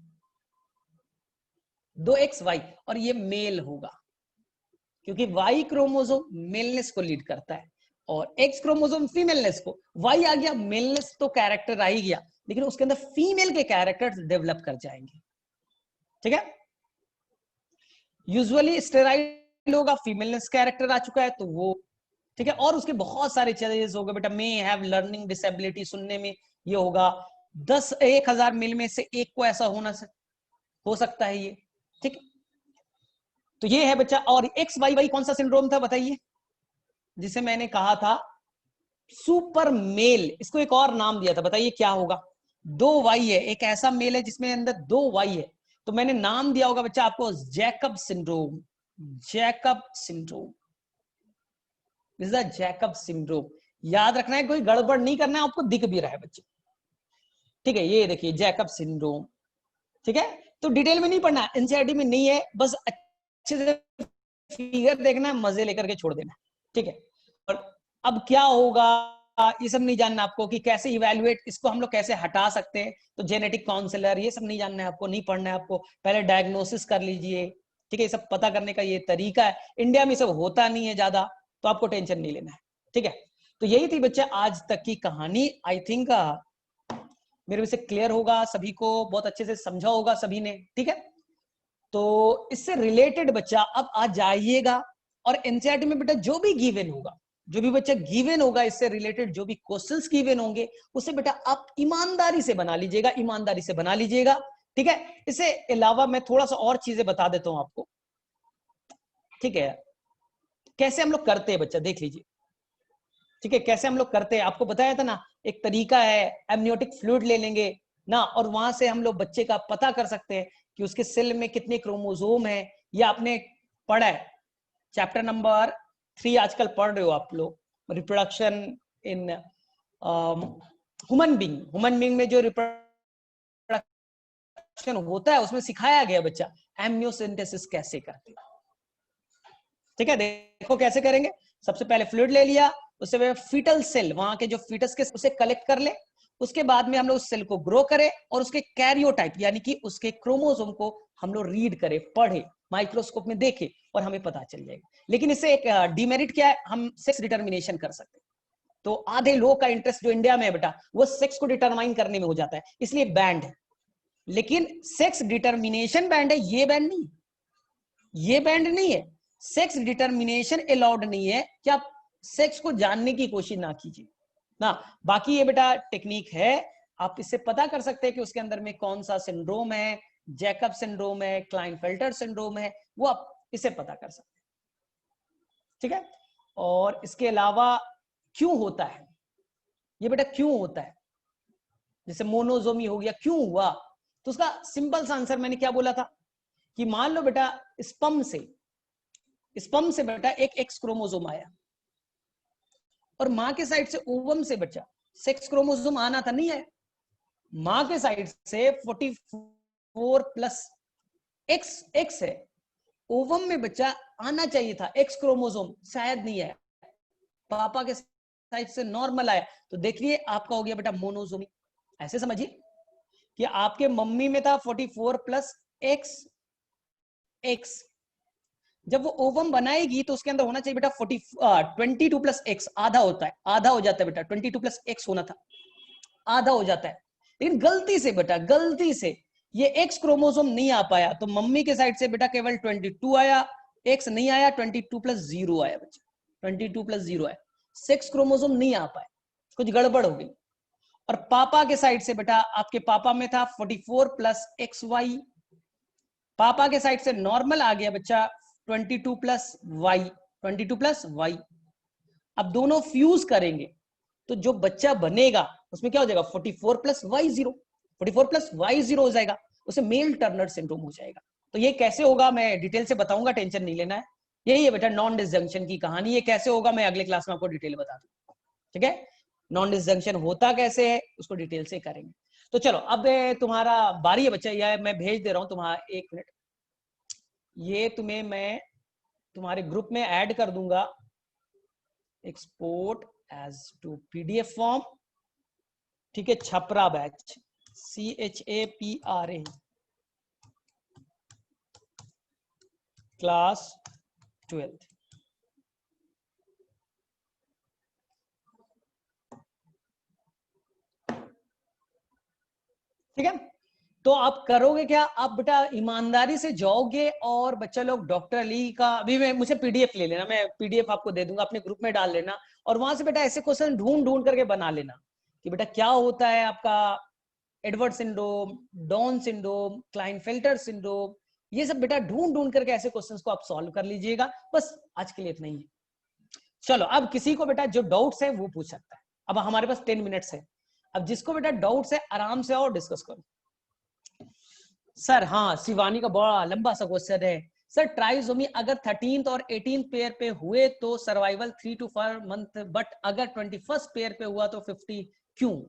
2XY, और ये मेल होगा क्योंकि Y क्रोमोसोम मेलनेस को लीड करता है और X क्रोमोसोम फीमेलनेस को। Y आ गया, मेलनेस तो कैरेक्टर आ ही गया, लेकिन उसके अंदर फीमेल के कैरेक्टर्स डेवलप कर जाएंगे, ठीक है। यूजुअली स्टेराइल होगा, फीमेलनेस कैरेक्टर आ चुका है तो वो, ठीक है। और उसके बहुत सारे चेंजेस हो गए बेटा, मे हैव लर्निंग डिसेबिलिटी, सुनने में ये होगा, 10,000 मिल में से एक को ऐसा होना हो सकता है ये, ठीक। तो ये है बच्चा। और XYY कौन सा सिंड्रोम था बताइए, जिसे मैंने कहा था सुपर मेल, इसको एक और नाम दिया था, बताइए क्या होगा। 2Y है, एक ऐसा मेल है जिसमें अंदर 2Y है, तो मैंने नाम दिया होगा बच्चा आपको Jacob syndrome, Jacob syndrome, this is the Jacob syndrome. याद रखना है, कोई गड़बड़ नहीं करना है, आपको दिख भी रहा है बच्चे, ठीक है। ये देखिए जैकब सिंड्रोम, ठीक है। तो डिटेल में नहीं पढ़ना, एनसीईआरटी में नहीं है, बस अच्छे से फिगर देखना है, मजे लेकर के छोड़ देना, ठीक है। और अब क्या होगा ये सब नहीं जानना आपको, कि कैसे इवैल्यूएट, इसको हम लोग कैसे हटा सकते हैं, तो जेनेटिक काउंसलर, ये सब नहीं जानना है आपको, नहीं पढ़ना है आपको, पहले डायग्नोसिस कर लीजिए, ठीक है। ये सब पता करने का ये तरीका है, इंडिया में सब होता नहीं है ज्यादा, तो आपको टेंशन नहीं लेना है, ठीक है। तो यही थी बच्चे आज तक की कहानी। आई थिंक मेरे वजह से क्लियर होगा, सभी को बहुत अच्छे से समझा होगा सभी ने, ठीक है। तो इससे रिलेटेड बच्चा अब आ जाइएगा, और एनसीईआरटी में बेटा जो भी गिवन होगा, जो भी बच्चा गिवन होगा, इससे रिलेटेड जो भी क्वेश्चंस गिवन होंगे, उसे बेटा आप ईमानदारी से बना लीजिएगा, ईमानदारी से बना लीजिएगा, ठीक है। इससे अलावा मैं थोड़ा सा और चीजें बता देता हूं आपको, ठीक है, कैसे हम लोग करते हैं बच्चा देख लीजिए, ठीक है, कैसे हम लोग करते हैं, आपको बताया था ना, एक तरीका है, एमनियोटिक फ्लूइड ले लेंगे ना, और वहां से हम लोग बच्चे का पता कर सकते हैं कि उसके सेल में कितने क्रोमोसोम है। ये आपने पढ़ा है, चैप्टर नंबर 3 आजकल पढ़ रहे हो आप लोग, reproduction in human being, human being में जो रिप्रोडक्शन होता है उसमें सिखाया गया बच्चा एमनियोसेंटेसिस कैसे करते हैं, ठीक है। देखो कैसे करेंगे, सबसे पहले फ्लूइड ले लिया, उससे फीटल सेल, वहां के जो फीटस के, उसे कलेक्ट कर ले, उसके बाद में हम लोग उस सेल को ग्रो करें और उसके कैरियोटाइप यानी कि उसके क्रोमोसोम को हम लोग रीड करें, पढ़े, माइक्रोस्कोप में देखें और हमें पता चल जाएगा। लेकिन इससे एक डिमेरिट क्या है, हम सेक्स डिटर्मिनेशन कर सकते हैं। तो आधे लोग का इंटरेस्ट जो इंडिया में है बेटा वो सेक्स को डिटरमाइन करने में हो जाता है, इसलिए बैंड है। लेकिन सेक्स डिटर्मिनेशन बैंड है, ये बैंड नहीं, ये बैंड नहीं है। सेक्स डिटर्मिनेशन अलाउड नहीं है कि आप सेक्स को जानने की कोशिश ना कीजिए ना। बाकी ये बेटा टेक्निक है, आप इससे पता कर सकते हैं कि उसके अंदर में कौन सा सिंड्रोम है, जैकब सिंड्रोम है, क्लाइनफेल्टर सिंड्रोम है, वो आप इससे पता कर सकते हैं, ठीक है। और इसके अलावा क्यों होता है ये बेटा, क्यों होता है, जैसे मोनोजोमी हो गया, क्यों हुआ, तो उसका सिंपल सा आंसर मैंने क्या बोला था कि मान लो बेटा स्पर्म से बेटा एक एक्स क्रोमोसोम आया और मां के साइड से ओवम से बच्चा सेक्स क्रोमोसोम आना था, नहीं है। मां के साइड से 44 प्लस एक्स है, ओवम में बच्चा आना चाहिए था एक्स क्रोमोसोम, शायद नहीं आया, पापा के साइड से नॉर्मल आया, तो देखिए आपका हो गया बेटा मोनोजोमी। ऐसे समझिए कि आपके मम्मी में था 44 प्लस एक्स, जब वो ओवम बनाएगी तो उसके अंदर होना चाहिए बेटा 22 प्लस एक्स, आधा होता है, आधा हो जाता है बेटा, 22 प्लस एक्स होना था, आधा हो जाता है। लेकिन गलती से बेटा, गलती से ये एक्स क्रोमोसोम नहीं आ पाया, तो मम्मी के साइड से बेटा केवल 22 आया, एक्स नहीं आया, 22 प्लस 0 आया बच्चा, 22 प्लस 0 आया, सेक्स क्रोमोसोम नहीं आ पाए, कुछ गड़बड़ हो गई। और पापा के साइड से बेटा आपके पापा में था 44 प्लस एक्स वाई, पापा के साइड से नॉर्मल आ गया बच्चा 22 प्लस वाई, 22 प्लस वाई। अब दोनों फ्यूज करेंगे तो जो बच्चा बनेगा उसमें क्या हो जाएगा 44 plus Y zero, 44 plus Y zero हो जाएगा, उसे मेल टर्नर सिंड्रोम हो जाएगा। तो ये कैसे होगा मैं डिटेल से बताऊंगा, टेंशन नहीं लेना है। यही है बेटा नॉन डिसजंक्शन की कहानी, ये कैसे होगा मैं अगले क्लास में आपको डिटेल बता दूंगा, ठीक है। नॉन डिसजंक्शन होता कैसे है उसको डिटेल से करेंगे। तो चलो अब तुम्हारा बारी है बच्चा, यह मैं भेज दे रहा हूं तुम्हारा, 1 मिनट, ये तुम्हें मैं तुम्हारे ग्रुप में ऐड कर दूंगा, export as to PDF form, ठीक है। छपरा बैच, CHAPRA क्लास 12, ठीक है। तो आप करोगे क्या, आप बेटा ईमानदारी से जाओगे और बच्चा लोग डॉक्टर अली का, अभी मुझे पीडीएफ ले लेना, मैं पीडीएफ आपको दे दूंगा, अपने ग्रुप में डाल लेना, और वहां से बेटा ऐसे क्वेश्चन ढूंढ ढूंढ करके बना लेना कि बेटा क्या होता है आपका Edward syndrome, down syndrome, Klinefelter syndrome, ये सब बेटा ढूंढ ढूंढ करके ऐसे क्वेश्चंस को आप सॉल्व कर लीजिएगा। बस आज के लिए इतना ही है। चलो अब किसी को बेटा जो डाउट्स है वो पूछ सकता है, अब हमारे पास 10 मिनट्स है, अब जिसको बेटा डाउट्स है आराम से और डिस्कस करो। सर हाँ, शिवानी का बड़ा लंबा सा क्वेश्चन है, सर ट्राइसोमी अगर 13th और 18th पेयर पे हुए तो सर्वाइवल 3 to 4 मंथ, बट अगर 21st पेयर पे हुआ तो 50 क्यों?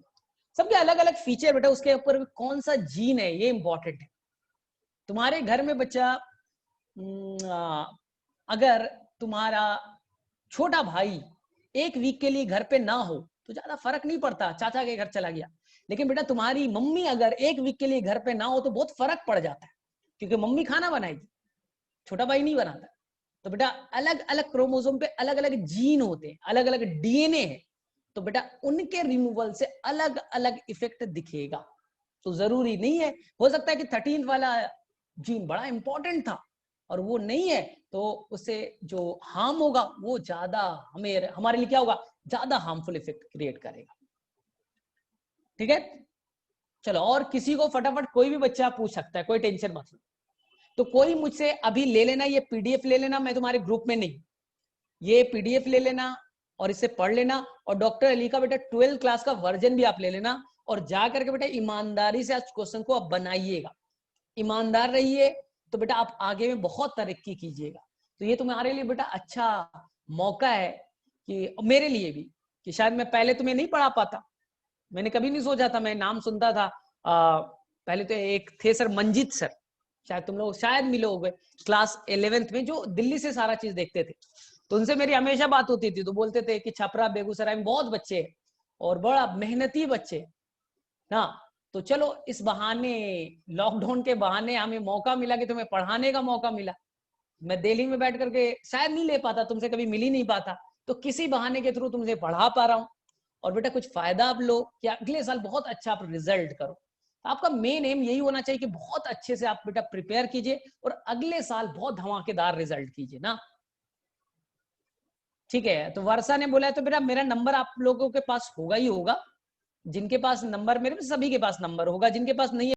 सबके अलग अलग फीचर बेटा, उसके ऊपर कौन सा जीन है ये इंपॉर्टेंट है। तुम्हारे घर में बच्चा अगर तुम्हारा छोटा भाई 1 वीक के लिए घर पे ना हो तो ज्यादा फर्क नहीं पड़ता, चाचा के घर चला गया। लेकिन बेटा तुम्हारी मम्मी अगर 1 वीक के लिए घर पे ना हो तो बहुत फर्क पड़ जाता है, क्योंकि मम्मी खाना बनाएगी, छोटा भाई नहीं बनाता। तो बेटा अलग अलग क्रोमोसोम पे अलग अलग जीन होते हैं, अलग अलग डीएनए है, तो बेटा उनके रिमूवल से अलग अलग इफेक्ट दिखेगा। तो जरूरी नहीं है, हो सकता है कि 13th वाला जीन बड़ा इंपॉर्टेंट था और वो नहीं है, तो उससे जो हार्म होगा वो ज्यादा हमारे लिए क्या होगा, ज्यादा हार्मफुल इफेक्ट क्रिएट करेगा, ठीक है। चलो और किसी को फटाफट कोई भी बच्चा पूछ सकता है, कोई टेंशन मत लो। तो कोई मुझसे अभी ले लेना, ये पीडीएफ ले लेना, मैं तुम्हारे ग्रुप में नहीं, ये पीडीएफ ले लेना और इसे पढ़ लेना, और डॉक्टर अली का बेटा 12th क्लास का वर्जन भी आप ले लेना, और जा करके बेटा ईमानदारी से आज क्वेश्चन को आप बनाइएगा, ईमानदार रहिए, तो बेटा आप आगे में बहुत तरक्की कीजिएगा। तो ये तुम्हारे लिए बेटा अच्छा मौका है कि मेरे लिए भी, कि शायद मैं पहले तुम्हें नहीं पढ़ा पाता, मैंने कभी नहीं सोचा था, मैं नाम सुनता था पहले तो एक थे सर मंजीत सर, शायद तुम लोग शायद मिले हो गए क्लास 11th में, जो दिल्ली से सारा चीज देखते थे, तो उनसे मेरी हमेशा बात होती थी, तो बोलते थे कि छपरा बेगूसराय में बहुत बच्चे और बड़ा मेहनती बच्चे, ना। तो चलो इस बहाने, लॉकडाउन के बहाने हमें मौका मिला कि तुम्हें पढ़ाने का मौका मिला। मैं दिल्ली में बैठ करके शायद नहीं ले पाता, तुमसे कभी मिल ही नहीं पाता, तो किसी बहाने के थ्रू तुमसे पढ़ा पा रहा हूँ। और बेटा कुछ फायदा आप लो कि अगले साल बहुत अच्छा आप रिजल्ट करो। आपका मेन एम यही होना चाहिए कि बहुत अच्छे से आप बेटा प्रिपेयर कीजिए और अगले साल बहुत धमाकेदार रिजल्ट कीजिए ना। ठीक है, तो वर्षा ने बोला है तो बेटा मेरा नंबर आप लोगों के पास होगा ही होगा, जिनके पास नंबर, मेरे सभी के पास नंबर होगा, जिनके पास नहीं